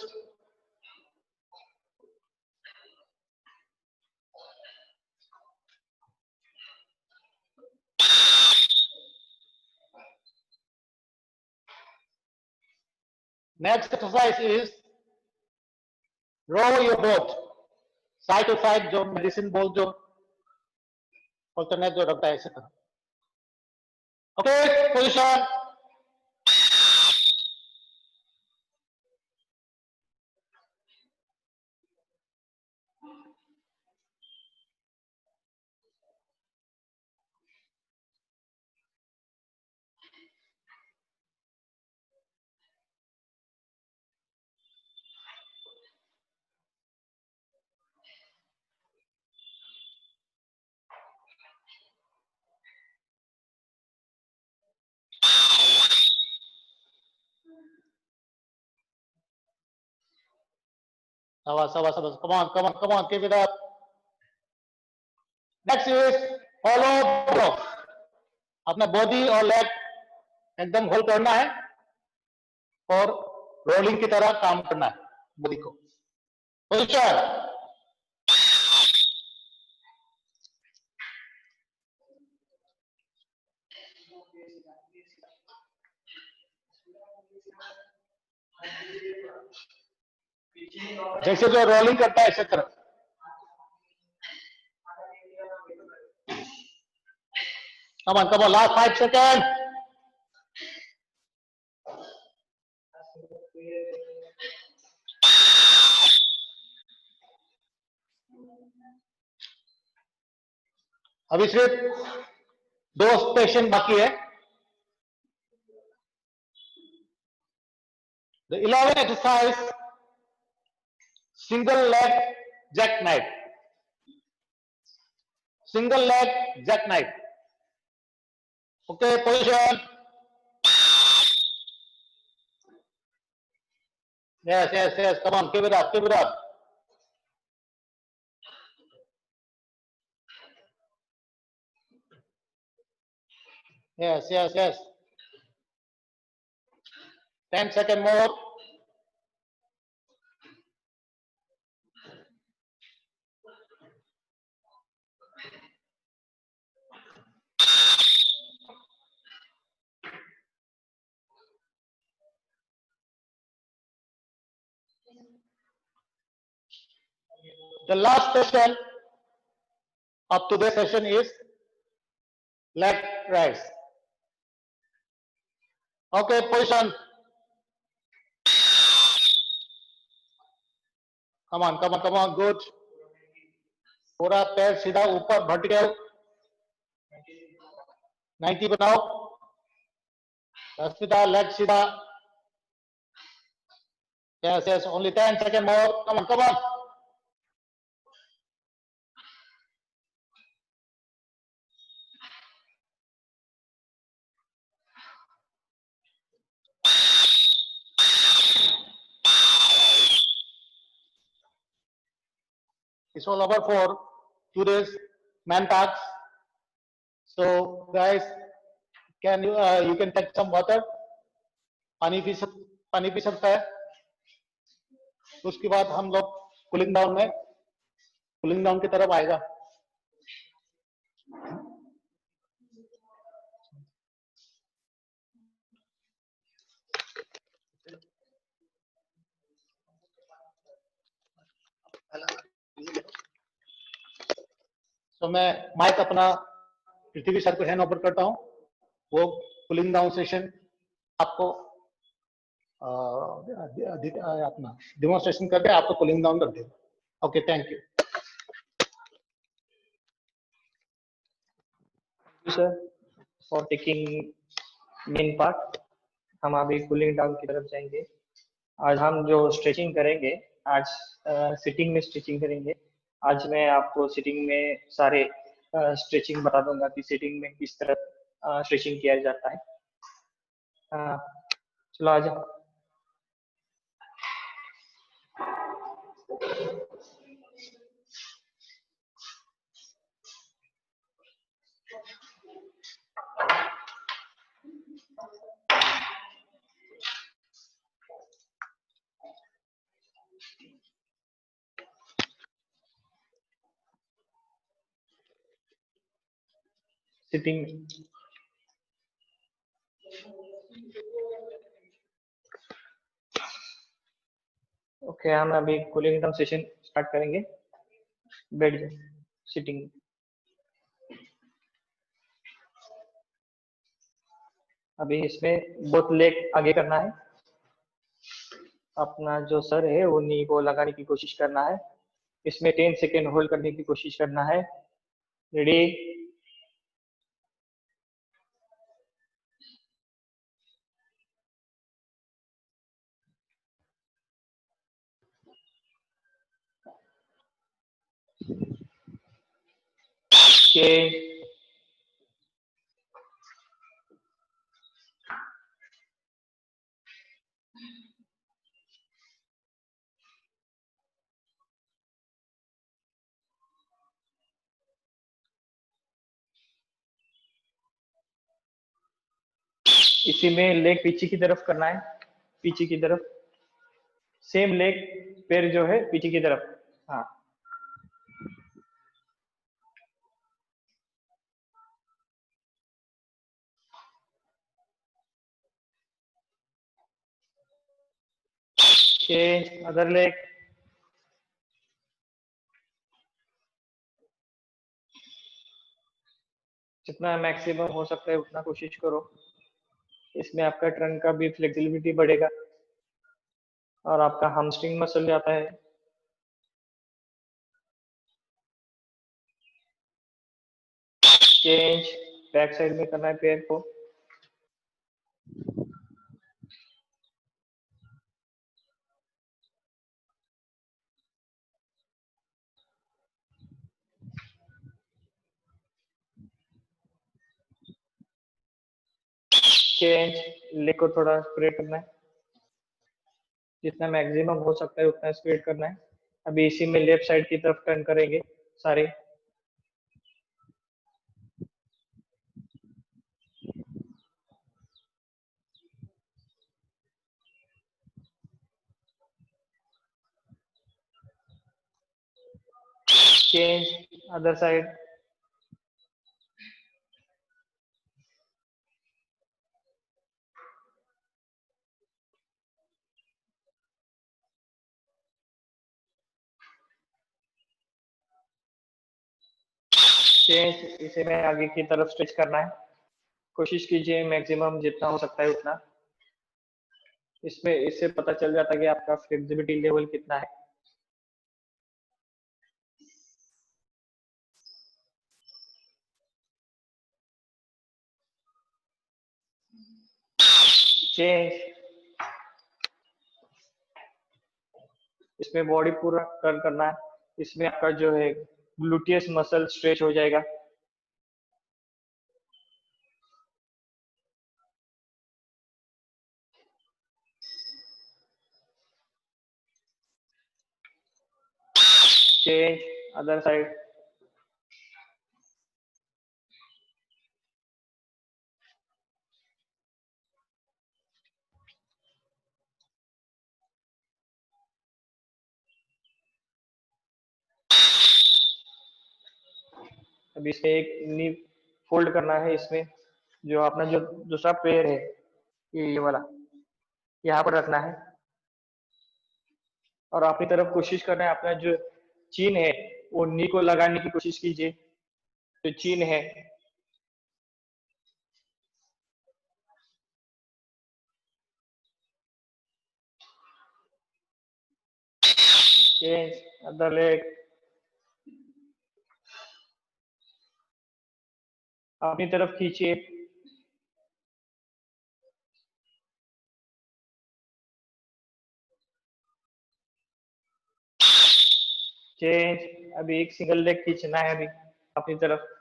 Next exercise is row your boat side to side, जो medicine ball जो alternate जो रखता है ऐसे तरह। Okay, position. Sabas. Come on, come on, come on, keep it up. Next is hollow block. अपना body और leg एकदम होल्ड करना है और रोलिंग की तरह काम करना है बॉडी को। पोजीशन। जैसे जो रोलिंग करता है ऐसे तरह। Come on, last 5 seconds. अभी सिर्फ 2 पेशेंट बाकी है। The 11th exercise, single leg jackknife. Single leg jackknife. Okay, position. Yes. Come on, keep it up, keep it up. Yes. 10 seconds more. The last session of today's session is leg raise. Okay, position. Come on, good. पूरा पैर सीधा ऊपर vertical 90 बनाओ। सीधा leg सीधा। Yes, only 10 seconds more. Come on. It's all over for today's man talks. So guys, can you can take some water. पानी P सकता है। उसके बाद हम लोग कूलिंग डाउन की तरफ आएगा। तो मैं माइक अपना पृथ्वी सर को हैंड ओवर करता हूं। वो कूलिंग डाउन सेशन आपको अपना डेमोन्स्ट्रेशन करके आपको कूलिंग डाउन कर देगा। Okay, thank you. Sir for taking main part. हम अभी कूलिंग डाउन की तरफ जाएंगे। आज हम जो स्ट्रेचिंग करेंगे, आज सिटिंग में स्ट्रेचिंग करेंगे। आज मैं आपको सिटिंग में सारे स्ट्रेचिंग बता दूंगा कि सिटिंग में किस तरह स्ट्रेचिंग किया जाता है। चलो आज सिटिंग में ओके, हम अभी कूलिंग डाउन सेशन स्टार्ट करेंगे। बैठ जाए सिटिंग। अभी इसमें बहुत लेग आगे करना है। अपना जो सर है वो नी को लगाने की कोशिश करना है। इसमें 10 सेकेंड होल्ड करने की कोशिश करना है। रेडी, के इसी में लेग पीछे की तरफ करना है, पीछे की तरफ। सेम लेग पैर जो है पीछे की तरफ। हाँ, चेंज अदर लेग। जितना मैक्सिमम हो सकता है उतना कोशिश करो। इसमें आपका ट्रंक का भी फ्लेक्सिबिलिटी बढ़ेगा और आपका hamstring मसल जाता है। चेंज बैक साइड में करना है पैर को। चेंज लेग को थोड़ा स्प्रेड करना है, जितना मैक्सिमम हो सकता है उतना स्प्रेड करना है। अभी इसी में लेफ्ट साइड की तरफ टर्न करेंगे सारे। Change other side. चेंज इसे में आगे की तरफ स्ट्रेच करना है। कोशिश कीजिए मैक्सिमम जितना हो सकता है उतना। इसमें इससे पता चल जाता है कि आपका फ्लेक्सिबिलिटी लेवल कितना है। चेंज इसमें बॉडी पूरा टर्न करना है। इसमें आपका जो है ग्लूटियस मसल स्ट्रेच हो जाएगा। Change other side. अभी इसमें एक नी फोल्ड करना है। इसमें जो अपना जो दूसरा पैर है ये वाला यहाँ पर रखना है और अपनी तरफ कोशिश करना है अपना जो चीन है वो नी को लगाने की कोशिश कीजिए। जो चीन है चेंज अदर लेग। अपनी तरफ खींचिए। चेंज। अभी एक सिंगल लेग खींचना है अभी अपनी तरफ।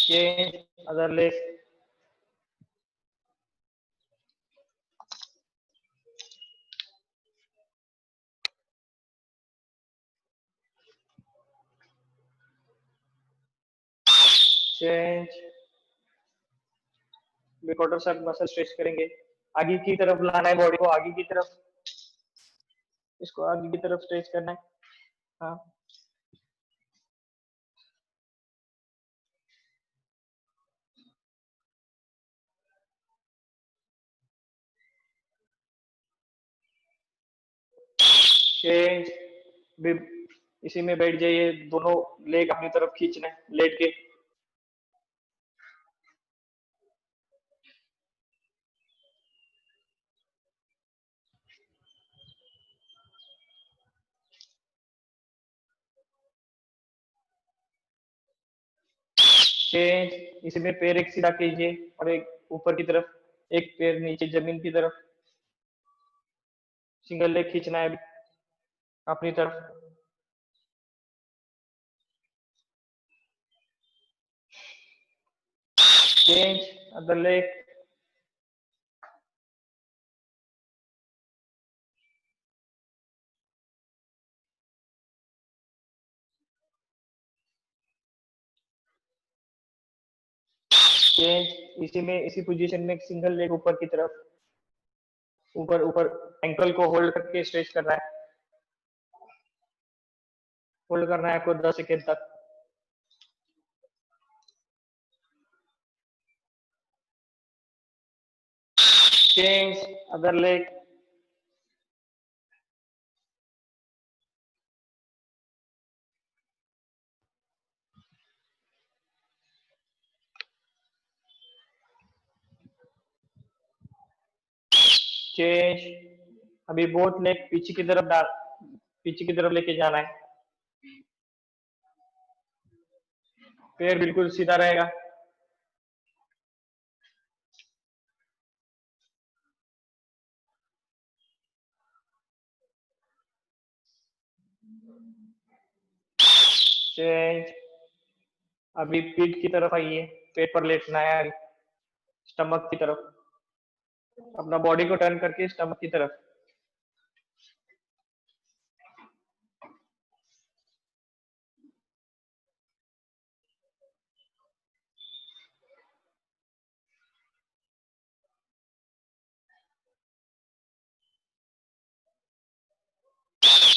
Change, other leg. Change. Quarter side muscle stretch करेंगे। आगे की तरफ लाना है बॉडी को, आगे की तरफ, इसको आगे की तरफ स्ट्रेच करना है। हाँ, चेंज। इसी में बैठ जाइए, दोनों लेग अपनी तरफ खींचना है लेट के। चेंज। इसी में पैर एक सीधा कीजिए और एक ऊपर की तरफ, एक पैर नीचे जमीन की तरफ। सिंगल लेग खींचना है अभी अपनी तरफ। Change, other leg. चेंज। इसी में, इसी पोजीशन में एक सिंगल लेग ऊपर की तरफ, ऊपर ऊपर एंकल को होल्ड करके स्ट्रेच करना है। होल्ड करना है आपको 10 सेकेंड तक। Change, other leg. चेंज। अभी बोथ लेग पीछे की तरफ डाल, पीछे की तरफ लेके जाना है। पैर बिल्कुल सीधा रहेगा। चेंज। अभी पीठ की तरफ आइए, पेट पर लेटना है स्टमक की तरफ, अपना बॉडी को टर्न करके स्टमक की तरफ।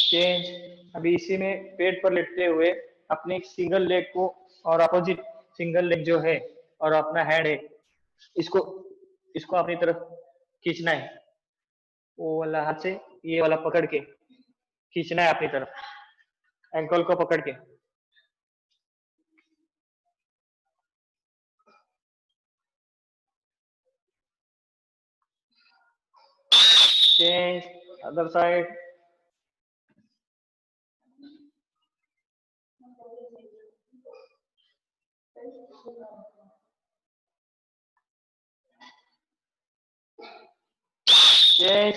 चेंज। अभी इसी में पेट पर लेटते हुए अपने सिंगल लेग को और अपोजिट सिंगल लेग जो है और अपना हैंड है, इसको इसको अपनी तरफ खींचना है। वो वाला हाथ से ये वाला पकड़ के खींचना है अपनी तरफ, एंकल को पकड़ के। Change, other side. चेंज।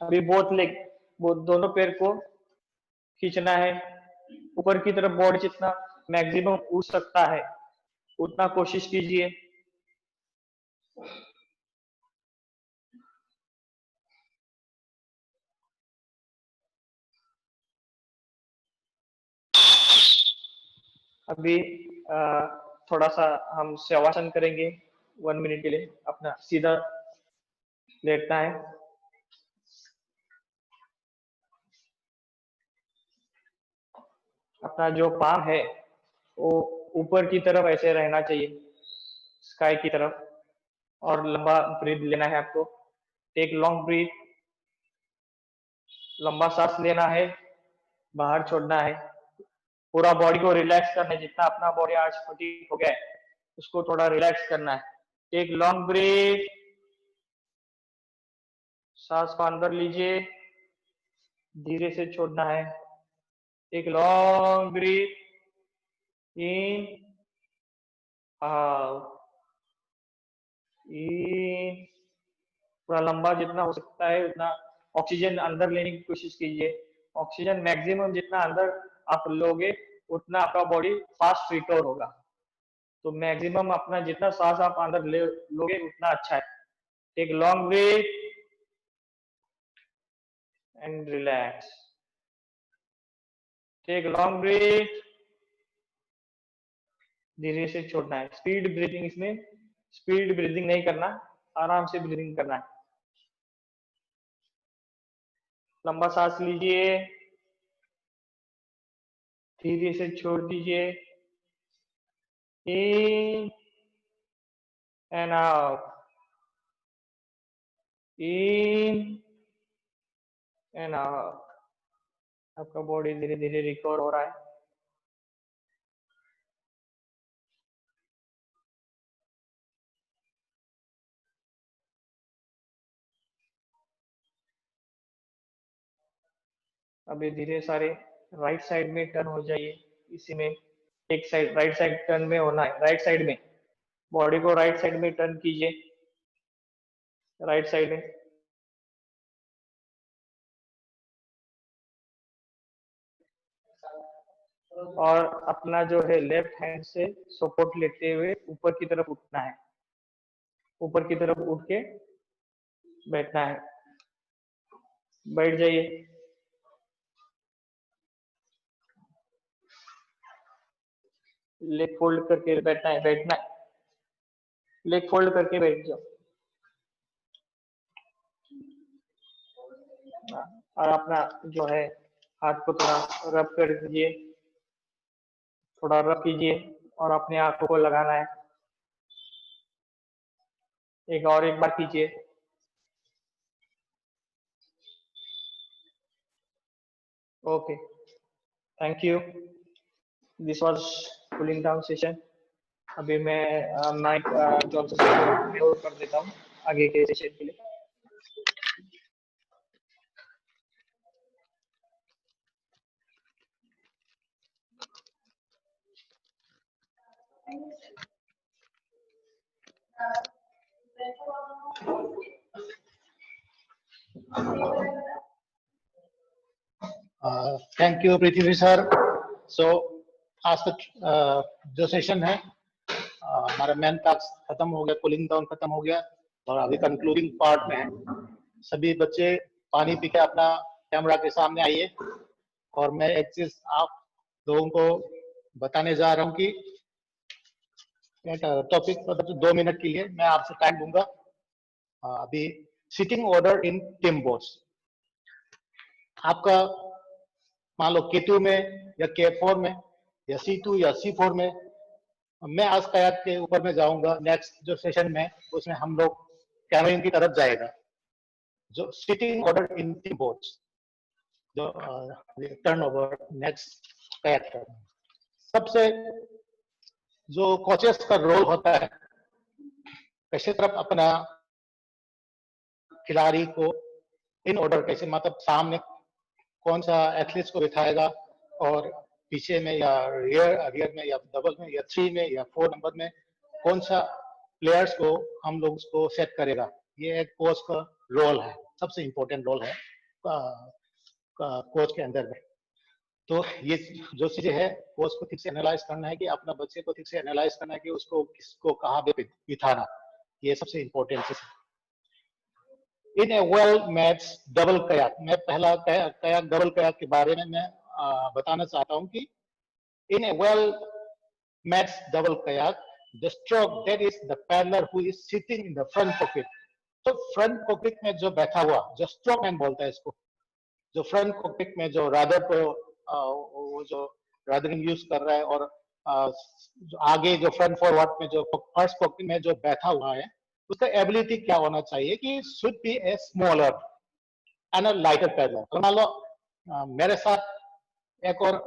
अभी बोथ लेग, दोनों पैर को खींचना है ऊपर की तरफ। बॉडी जितना मैक्सिमम उठ सकता है उतना कोशिश कीजिए। अभी थोड़ा सा हम शवासन करेंगे 1 मिनट के लिए। अपना सीधा लेटना है। अपना जो पाम है वो ऊपर की तरफ ऐसे रहना चाहिए, स्काई की तरफ। और लंबा ब्रीथ लेना है आपको। Take long breath. लंबा सांस लेना है, बाहर छोड़ना है। पूरा बॉडी को रिलैक्स करना है। जितना अपना बॉडी आज फटीग हो गया है उसको थोड़ा रिलैक्स करना है। टेक लॉन्ग ब्रेथ, सांस को अंदर लीजिए, धीरे से छोड़ना है। टेक लॉन्ग ब्रीथ इन, आउट, इन, पूरा लंबा जितना हो सकता है उतना ऑक्सीजन अंदर लेने की कोशिश कीजिए। ऑक्सीजन मैक्सिमम जितना अंदर आप लोगे उतना आपका बॉडी फास्ट रिकवर होगा। तो मैक्सिमम अपना जितना सांस आप अंदर लोगे उतना अच्छा है। Take long breath and relax. Take long breath, धीरे से छोड़ना है। स्पीड ब्रीथिंग, इसमें स्पीड ब्रीथिंग नहीं करना, आराम से ब्रीथिंग करना है। लंबा सांस लीजिए, धीरे से छोड़ दीजिए। In and out, in and out. आपका बॉडी धीरे धीरे रिकवर हो रहा है। अभी धीरे सारे राइट साइड में टर्न हो जाइए। इसी में एक साइड राइट साइड टर्न में होना है। राइट साइड में बॉडी को राइट साइड में टर्न कीजिए, राइट साइड में। और अपना जो है लेफ्ट हैंड से सपोर्ट लेते हुए ऊपर की तरफ उठना है। ऊपर की तरफ उठ के बैठना है। बैठ जाइए। लेग फोल्ड करके बैठना है, बैठना है। लेग फोल्ड करके बैठ जाओ। और अपना जो है हाथ को थोड़ा रब कर दीजिए, थोड़ा रब कीजिए और अपने आंखों को लगाना है। एक बार कीजिए। Okay, thank you. This was cooling down session. अभी मैं माइक जॉनसन को म्यूट कर देता हूँ आगे के सेशन के लिए। Thank you Prithvi sir. So आज का जो सेशन है हमारा मेन टास्क खत्म हो गया, कूलिंग डाउन खत्म हो गया और अभी कंक्लूडिंग पार्ट में है। सभी बच्चे पानी पी के अपना कैमरा के सामने आइए। और मैं एक चीज आप लोगों को बताने जा रहा हूँ कि टॉपिक मतलब 2 मिनट के लिए मैं आपसे टाइम दूंगा। अभी sitting order in Tim boards, आपका मान लो K2 में या K4 में या C2 या C4 में, मैं आज कयात के ऊपर में जाऊंगा नेक्स्ट जो सेशन में, उसमें हम लोग कैनोइंग की तरफ जाएगा। जो sitting order in Tim boards, जो टर्न ओवर नेक्स्ट कयात का सबसे जो कोचेस का रोल होता है, कैसे तरफ अपना खिलाड़ी को इन ऑर्डर कैसे मतलब सामने कौन सा एथलीट्स को बिठाएगा और पीछे में या रियर में या डबल में या 3 में या 4 नंबर में कौन सा प्लेयर्स को हम लोग उसको सेट करेगा, ये एक कोच का रोल है, सबसे इम्पोर्टेंट रोल है कोच के अंदर में। तो ये जो चीजें है कोच को ठीक से एनालाइज करना है कि अपना बच्चे को ठीक से एनालाइज करना है कि उसको किसको कहाँ पे बिठाना, ये सबसे इम्पोर्टेंट चीज है। इन a well match double kayak, मैं पहला कयाक डबल कयाक के बारे में मैं बताना चाहता हूं कि in a well match double kayak the stroke that is the paddler who is sitting in the front cockpit. तो फ्रंट कॉकपिट में जो बैठा हुआ, जो स्ट्रोक मैन बोलता है इसको, जो फ्रंट कॉकपिट में जो राडर को वो जो राडरिंग यूज कर रहा है और जो आगे जो फ्रंट फॉरवर्ड में जो फर्स्ट कॉकपिट में जो बैठा हुआ है, उसका एबिलिटी क्या होना चाहिए कि should be a smaller and a lighter peddler. मान लो मेरे साथ एक और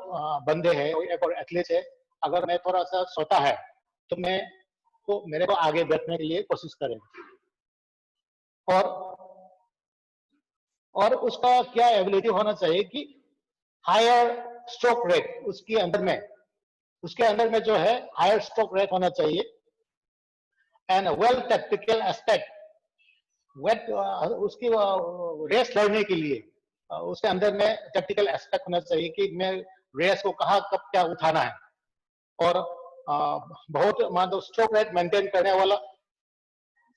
बंदे हैं, एक और एथलीट है, अगर मैं थोड़ा सा छोटा है तो मैं को मेरे को आगे बढ़ने के लिए कोशिश करेगा। और उसका क्या एबिलिटी होना चाहिए कि हायर स्ट्रोक रेट उसके अंदर में जो है हायर स्ट्रोक रेट होना चाहिए, एंड वेल टैक्टिकल एस्पेक्ट उसकी रेस लड़ने के लिए उसके अंदर में टैक्टिकल एस्पेक्ट होना चाहिए कि मैं रेस को कहाँ कब क्या उठाना है, और बहुत मान लो स्ट्रोक रेट मेंटेन करने वाला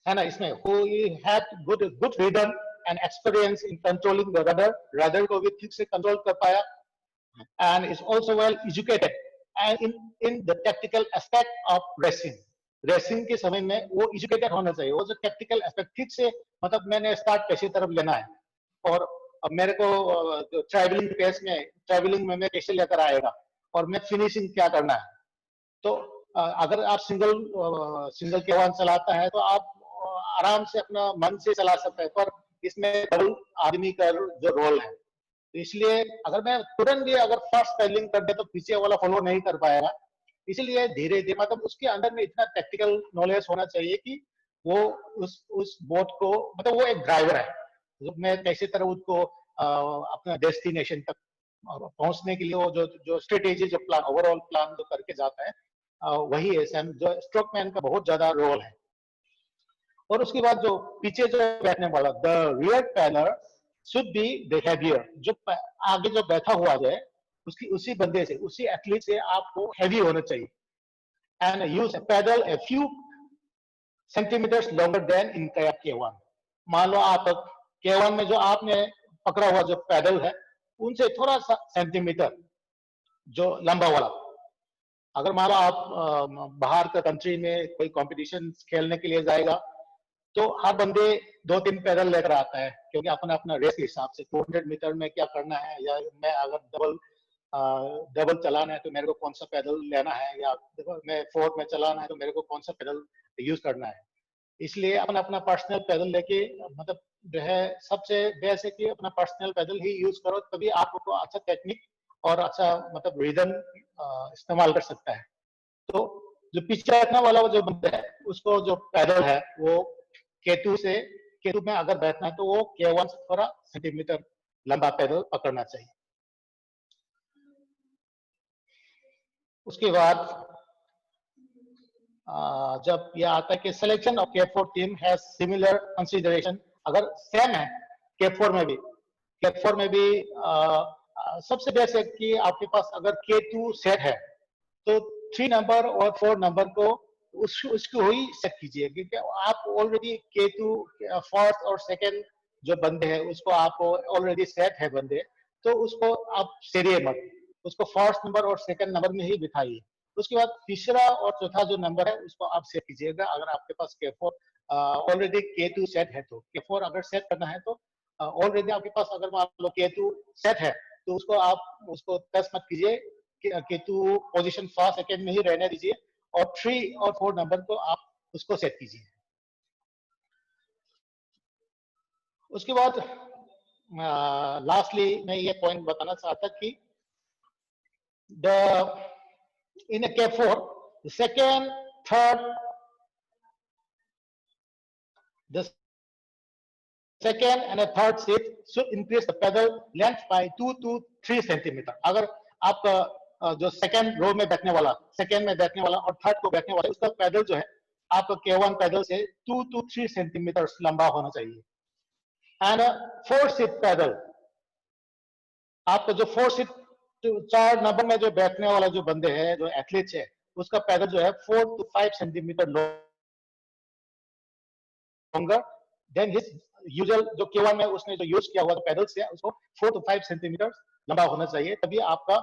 है ना इसमें, who had good rhythm and experience in controlling the rudder को भी ठीक से कंट्रोल कर पाया, and is also well educated and in the tactical aspect of racing के समय में वो एजुकेटेड होना चाहिए। वो जो टैक्टिकल एस्पेक्ट ठीक से, मतलब मैंने स्टार्ट कैसी तरफ लेना है, और अब मेरे को ट्रैवलिंग में मैं कैसे लेकर आएगा, और मैं फिनिशिंग क्या करना है। तो अगर आप सिंगल K1 चलाता है तो आप आराम से अपना मन से चला सकते हैं, पर इसमें डबल आदमी का जो रोल है, तो इसलिए अगर मैं तुरंत भी अगर फर्स्ट पेडलिंग कर दे तो पीछे वाला फॉलो नहीं कर पाएगा। इसलिए धीरे धीरे, मतलब उसके अंदर में इतना टेक्निकल नॉलेज होना चाहिए कि वो उस बोट को, मतलब वो एक ड्राइवर है, तो मैं कैसे तरह उसको अपना डेस्टिनेशन तक पहुंचने के लिए वो जो स्ट्रेटेजी, जो प्लान, ओवरऑल प्लान जो करके जाता है, वही है जो स्ट्रोकमैन का बहुत ज्यादा रोल है। और उसके बाद जो पीछे जो बैठने वाला, the rear peddler should be the heavier, जो आगे जो बैठा हुआ है उसी बंदे से, उसी एथलीट से आपको हैवी होना चाहिए, and use paddle a few centimetres longer than in K1। मान लो आप K1 में जो आपने पकड़ा हुआ जो पैडल है उनसे थोड़ा सा सेंटीमीटर जो लंबा वाला, अगर मान लो आप बाहर का कंट्री में कोई कंपटीशन खेलने के लिए जाएगा तो हर बंदे 2-3 पैदल लेकर आता है, क्योंकि अपना अपना रेस के हिसाब से 200 मीटर में क्या करना है, या मैं अगर डबल चलाना है तो मेरे को कौन सा पैदल लेना है, या मैं 4 में चलाना है तो मेरे को कौन सा पैदल यूज करना है। इसलिए अपना अपना पर्सनल पैदल लेके, मतलब जो है सबसे बेस्ट है कि अपना पर्सनल पैदल ही यूज करो, तभी आपको अच्छा टेक्निक और अच्छा मतलब रिदम इस्तेमाल कर सकता है। तो जो पीछे बैठने वाला जो बंदा है उसको जो पैदल है वो K2 में अगर बैठना है तो वो K1 से थोड़ा सेंटीमीटर लंबा पैदल पकड़ना चाहिए। उसके बाद जब यह आता है कि selection of K4 team has similar consideration, अगर सेम है K4 में भी सबसे बेस्ट है कि आपके पास अगर K2 सेट है तो 3 नंबर और 4 नंबर को उसको ही सेट कीजिए, क्योंकि आप ऑलरेडी K2 फर्स्ट और सेकंड जो बंदे हैं उसको आप ऑलरेडी सेट है बंदे, तो उसको आप सेरिए मत, उसको फर्स्ट नंबर और सेकंड नंबर में ही बिठाइए। उसके बाद तीसरा और चौथा जो नंबर है उसको आप सेट कीजिएगा। अगर आपके पास K4 ऑलरेडी K2 सेट है तो K4 अगर सेट करना है तो ऑलरेडी आपके पास अगर मान लो K2 सेट है तो उसको टच मत कीजिए, K2 पोजीशन फर्स्ट सेकंड में ही रहने दीजिए, और 3 और 4 नंबर को आप उसको सेट कीजिए। उसके बाद लास्टली मैं ये पॉइंट बताना चाहता कि in a K4 the second, third, the second and a third seat should increase the pedal length by 2 to 3 centimetre. अगर आपका जो सेकंड रो में बैठने वाला, सेकंड में बैठने वाला और थर्ड को बैठने वाला, उसका पैदल जो है आपका K1 पैदल से 2 to 3 सेंटीमीटर लंबा होना चाहिए। एंड 4 सीट पैदल, आपका जो 4 सीट 4 नंबर में जो बैठने वाला जो बंदे हैं, जो एथलीट है, उसका पैदल जो है 4 to 5 centimetre longer than his usual जो K1 में उसने जो यूज किया हुआ पैदल से उसको 4 to 5 सेंटीमीटर लंबा होना चाहिए, तभी आपका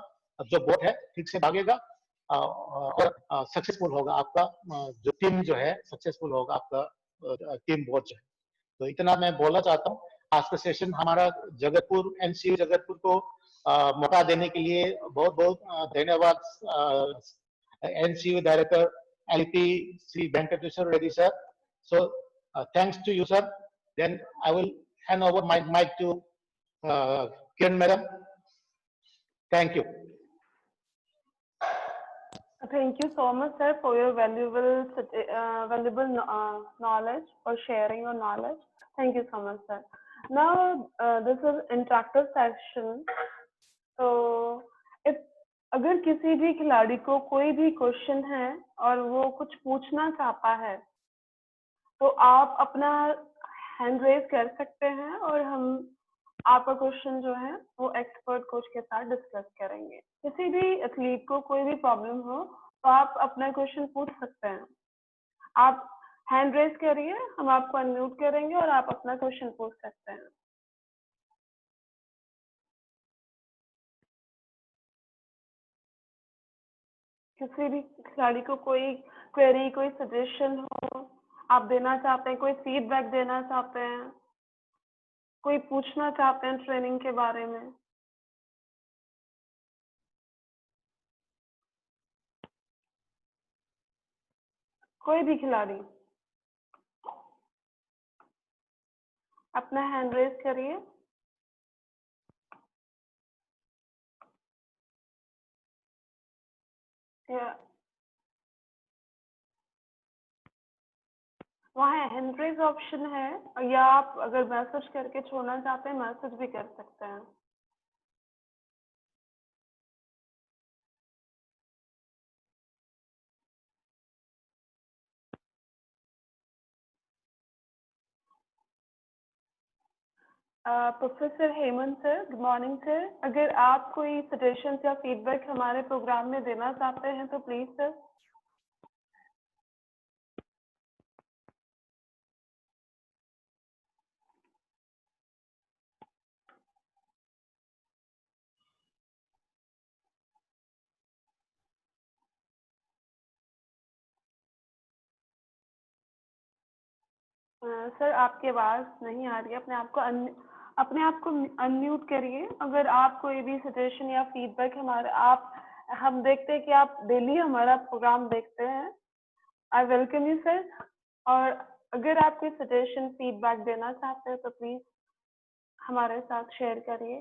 जो बोट है ठीक से भागेगा और सक्सेसफुल होगा आपका जो टीम जो है, सक्सेसफुल होगा आपका टीम बोट जो है। तो इतना मैं बोलना चाहता हूँ। आज का सेशन हमारा जगतपुर NCU जगतपुर को मौका देने के लिए बहुत बहुत धन्यवाद NCU director LP Shri Venkateshwar Reddy sir. So thanks to you sir. Then I will hand over my mic to Kiran madam. Thank you. thank you so much, sir, for your valuable knowledge, for sharing your knowledge. Thank you so much, sir. Now, this is interactive session. तो if अगर किसी भी खिलाड़ी को कोई भी question है और वो कुछ पूछना चाहता है, तो आप अपना हैंड रेज कर सकते हैं और हम आपका क्वेश्चन जो है वो एक्सपर्ट कोच के साथ डिस्कस करेंगे। किसी भी एथलीट को कोई भी प्रॉब्लम हो तो आप अपना क्वेश्चन पूछ सकते हैं। आप हैंड रेज करिए, हम आपको अनम्यूट करेंगे और आप अपना क्वेश्चन पूछ सकते हैं। किसी भी खिलाड़ी को कोई क्वेरी, कोई सजेशन हो, आप देना चाहते हैं, कोई फीडबैक देना चाहते हैं, कोई पूछना चाहते हैं ट्रेनिंग के बारे में। कोई भी खिलाड़ी अपना हैंड रेज करिए। वहाँ हैंड रेज ऑप्शन है, या आप अगर मैसेज करके छोड़ना चाहते हैं मैसेज भी कर सकते हैं। Professor Hemant sir, good morning sir. अगर आप कोई सजेशन या फीडबैक हमारे प्रोग्राम में देना चाहते हैं तो प्लीज सर। सर आपकी आवाज नहीं आ रही है, अपने आप को अनम्यूट करिए। अगर आप कोई भी सजेशन या फीडबैक हम देखते हैं कि आप डेली हमारा प्रोग्राम देखते हैं। I welcome you sir. और अगर आप कोई सजेशन फीडबैक देना चाहते हैं तो प्लीज हमारे साथ शेयर करिए।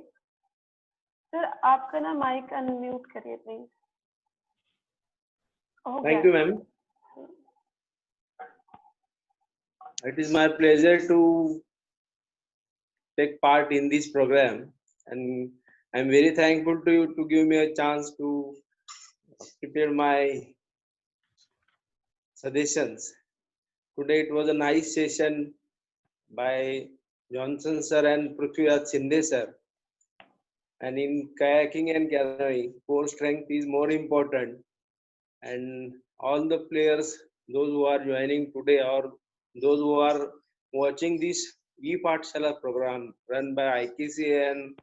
सर आपका ना माइक अनम्यूट करिए please. Thank you, ma'am. It is my pleasure to take part in this program, and I'm very thankful to you to give me a chance to prepare my suggestions. Today it was a nice session by Johnson sir and Prithviraj Shinde sir. And in kayaking and canoeing, core strength is more important. And all the players, those who are joining today or those who are watching this e-Pathshala program run by IKC and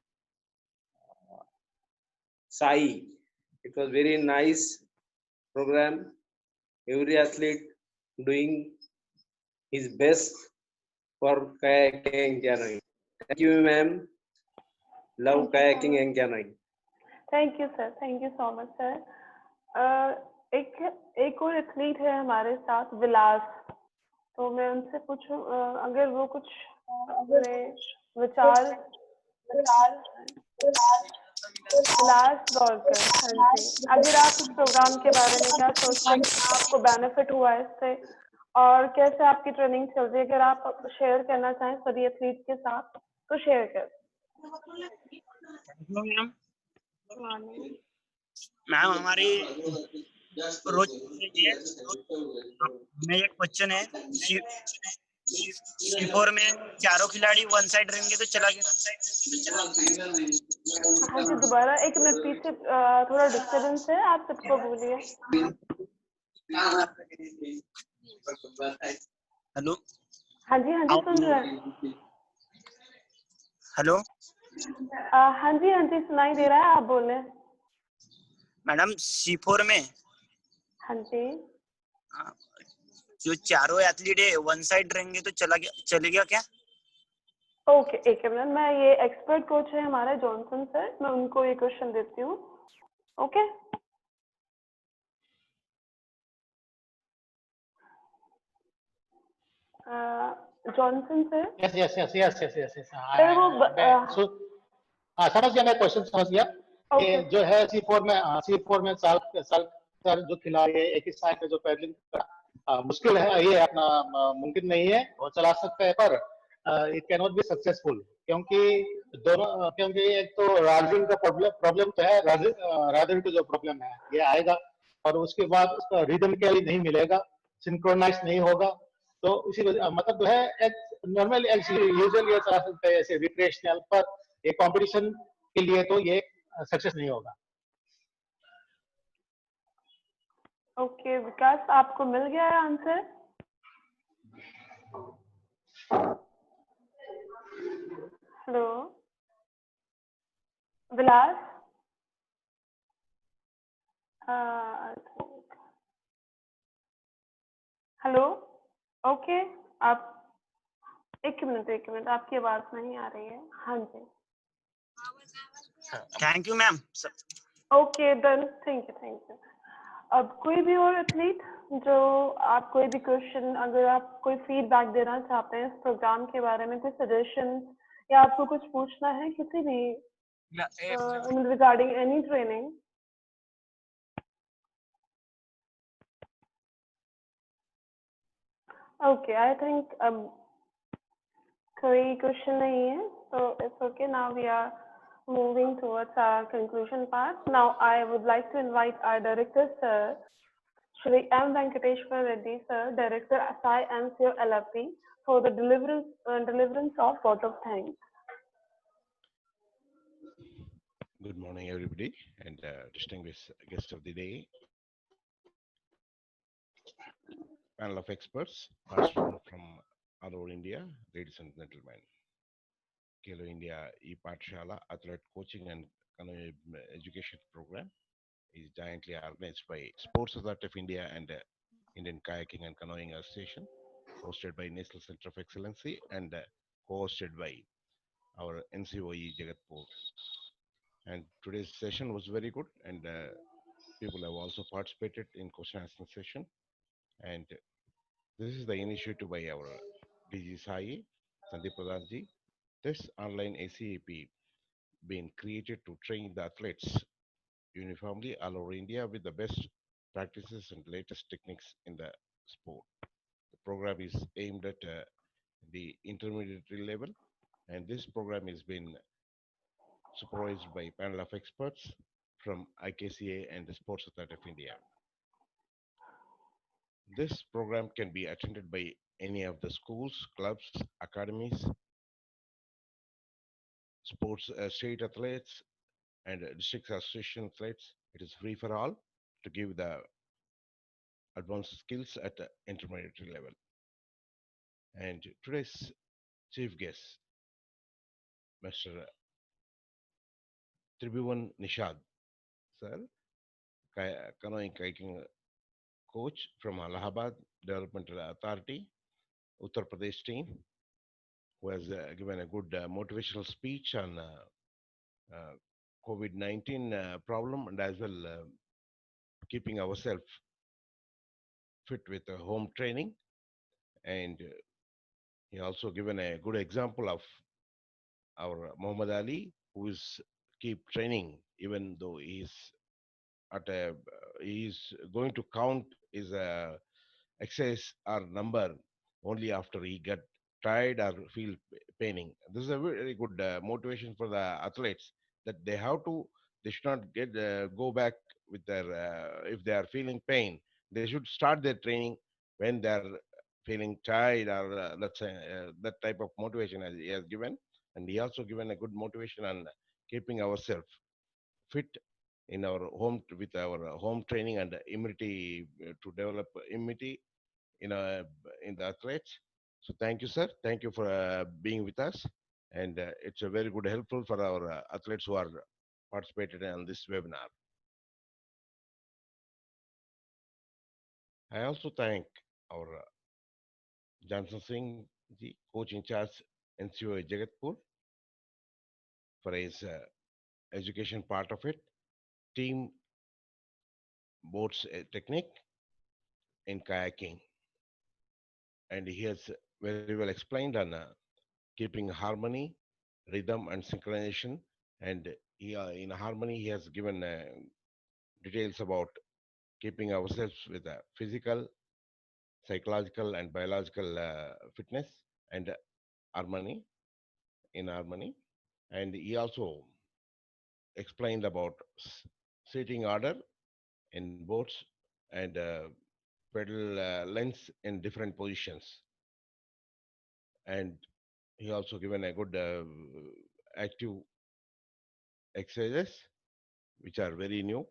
SAI, it was very nice program. Every athlete doing his best for kayaking and canoeing. Thank you, ma'am. Love kayaking and canoeing. Thank you sir, thank you so much sir. एक और athlete है हमारे साथ, विलास। तो मैं उनसे पूछूं अगर वो कुछ अपने विचार। विलास दौड़कर, हाँ जी, अगर आप इस प्रोग्राम के बारे में क्या सोचते हैं, क्या आपको बेनिफिट हुआ इससे और कैसे आपकी ट्रेनिंग चल रही है, अगर आप शेयर करना चाहें सभी एथलीट के साथ तो शेयर कर। मैम हमारी रोज में एक क्वेश्चन है, C4 में चारों खिलाड़ी वन साइड रहेंगे तो चला गया। हाँ जी, दोबारा एक मिनट, पीछे थोड़ा डिस्टर्बेंस है, आप सबको बोलिए। हेलो। हाँ जी, सुन रहे हैं। हेलो। हाँ जी, सुनाई दे रहा है, आप बोले। मैडम C4 में हाँ जी, जो चारों एथलीट है वन साइड रहेंगे तो चलेगा क्या? ओके, एक मिनट, मैं ये एक्सपर्ट कोच है हमारा जॉनसन सर, मैं उनको ये क्वेश्चन देती हूँ। Okay, Johnson sir. Yes. Sir वो समझ गया, मैं क्वेश्चन समझ गया। Okay. जो है C4 में साल सर जो खिलाड़ी है एक ही साइड पे जो पैडलिंग मुश्किल है, ये अपना मुमकिन नहीं है, वो चला सकते हैं, पर it can not be successful, क्योंकि दोनों, क्योंकि एक तो राइजिंग का प्रॉब्लम तो है, राइजिंग का जो प्रॉब्लम है ये आएगा, और उसके बाद उसका रिदमिकली नहीं मिलेगा, सिंक्रोनाइज नहीं होगा। तो इसी वजह मतलब जो है एक नॉर्मल यूजुअली ये चला सकते हैं ऐसे रिक्रिएशनल, पर ये कंपटीशन के लिए तो ये सक्सेस नहीं होगा। ओके विकास, आपको मिल गया है आंसर? हेलो विलास, हेलो, ओके, आप एक मिनट, आपकी आवाज नहीं आ रही है। हाँ जी, thank you ma'am. Okay done, thank you. अब कोई भी और एथलीट जो आप कोई भी क्वेश्चन, अगर आप कोई फीडबैक देना चाहते हैं इस प्रोग्राम के बारे में, कोई सजेशन या आपको कुछ पूछना है किसी भी regarding any training? Okay, I think कोई क्वेश्चन नहीं है, so it's okay. Now we are moving towards our conclusion part. Now I would like to invite our director, sir, Shri M. Venkateshwar Reddy, sir, Director SI NCO LFP, for the deliverance of vote of thanks. Good morning, everybody, and distinguished guest of the day, panel of experts, participants from all over India, ladies and gentlemen. Kelo India e-Pathshala Athlete Coaching and Education Program is jointly organized by Sports Authority of India and Indian Kayaking and Canoeing Association, hosted by National Center of Excellency and co-hosted by our NCOE Jagatpur. And today's session was very good, and people have also participated in question answer session. And this is the initiative by our DG Sai, Sandeep Pradhanji. This online ACAP being created to train the athletes uniformly all over India with the best practices and latest techniques in the sport. The program is aimed at the intermediate level, and this program has been supervised by panel of experts from IKCA and the Sports Authority of India. This program can be attended by any of the schools, clubs, academies, sports state athletes, and district association athletes. It is free for all to give the advanced skills at the intermediate level. And today's chief guest, Mr. Tribhuvan Nishad, sir, canoeing kayaking coach from Allahabad Developmental Authority, Uttar Pradesh team, who has given a good motivational speech on COVID-19 problem, and as well keeping ourselves fit with home training. And he also given a good example of our Muhammad Ali, who is keep training even though at a he's going to count his exercise or number only after he get tired or feel paining. This is a very good motivation for the athletes, that they should not go back with their if they are feeling pain, they should start their training when they are feeling tired, or let's say that type of motivation as he has given. And he also given a good motivation on keeping ourselves fit in our with our home training and immunity, to develop immunity in the athletes. So thank you, sir. Thank you for being with us, and it's a very good helpful for our athletes who are participated in this webinar. I also thank our Johnson Singh ji, coach in charge NCO Jagatpur, for his education part of it, team boats technique in kayaking, and he has very well explained on keeping harmony, rhythm, and synchronization. And in harmony, he has given details about keeping ourselves with a physical, psychological, and biological fitness and harmony in harmony. And he also explained about seating order in boats and pedal lengths in different positions. And he also given a good active exercises which are very new.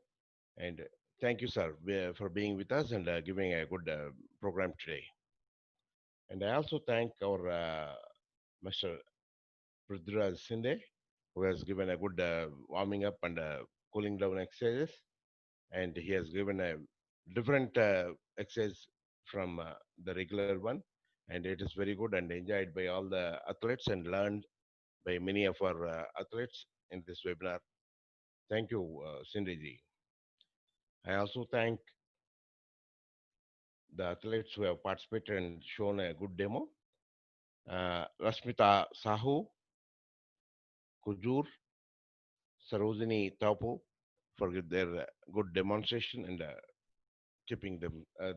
And thank you, sir, for being with us and giving a good program today. And I also thank our Mr. Prithviraj Sinde, who has given a good warming up and cooling down exercises. And he has given a different exercise from the regular one. And it is very good and enjoyed by all the athletes and learned by many of our athletes in this webinar. Thank you, Cindy. I also thank the athletes who have participated and shown a good demo. Rasmita Sahu, Kujur, Sarojini Tapu for their good demonstration and keeping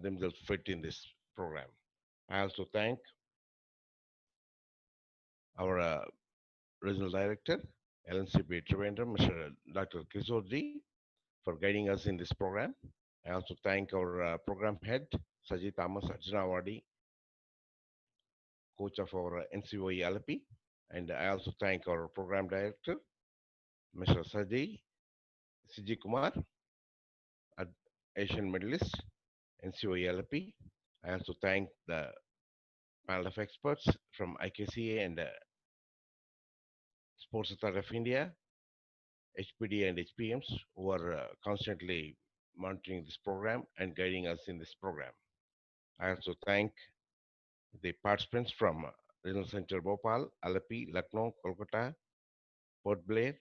themselves fit in this program. I also thank our regional director, LNCP Trivandrum, Mr. Dr. Kishorji, for guiding us in this program. I also thank our program head, Sajid Thomas Arjunawadi, coach of our NCOE LP. And I also thank our program director, Mr. Siji Kumar, Asian medalist, NCOE LP. I also thank the panel of experts from IKCA and Sports Authority of India, HPD and HPMs who are constantly monitoring this program and guiding us in this program. I also thank the participants from Regional Center Bhopal, Alapi, Lucknow, Kolkata, Port Blair,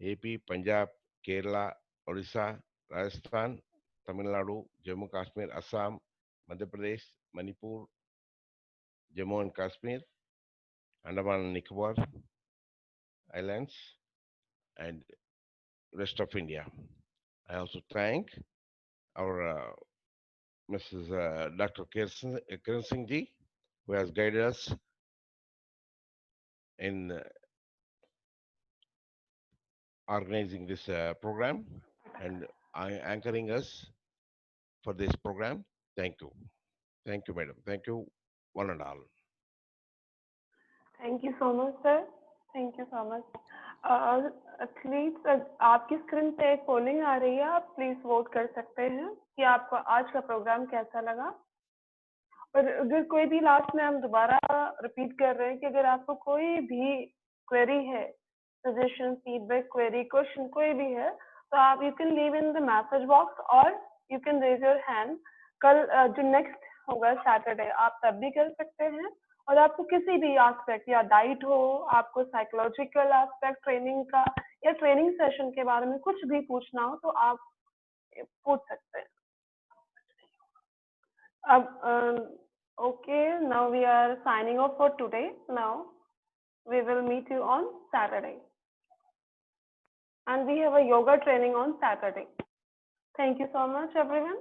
AP, Punjab, Kerala, Odisha, Rajasthan, Tamil Nadu, Jammu Kashmir, Assam, Madhya Pradesh, Manipur, Jammu and Kashmir, Andaman and Nicobar Islands, and rest of India. I also thank our Mrs. Dr. Kiran Singh ji, who has guided us in organizing this program and anchoring us for this program. Thank you. Thank you, madam. Thank you, one and all. Thank you so much, sir. Thank you so much. Athletes आपकी screen पे एक polling आ रही है, आप please vote कर सकते हैं कि आपको आज का प्रोग्राम कैसा लगा। और अगर कोई भी लास्ट में हम दोबारा रिपीट कर रहे हैं कि अगर आपको कोई भी क्वेरी है, सजेशन, फीडबैक, क्वेरी, क्वेश्चन कोई भी है, तो आप you can leave in the message box और you can raise your hand. कल जो नेक्स्ट होगा सैटरडे, आप तब भी कर सकते हैं। और आपको किसी भी एस्पेक्ट या डाइट हो, आपको साइकोलॉजिकल एस्पेक्ट ट्रेनिंग का या ट्रेनिंग सेशन के बारे में कुछ भी पूछना हो तो आप पूछ सकते हैं। अब okay, now we are signing off for today. Now we will meet you on Saturday, and we have a yoga training on Saturday. Thank you so much, everyone.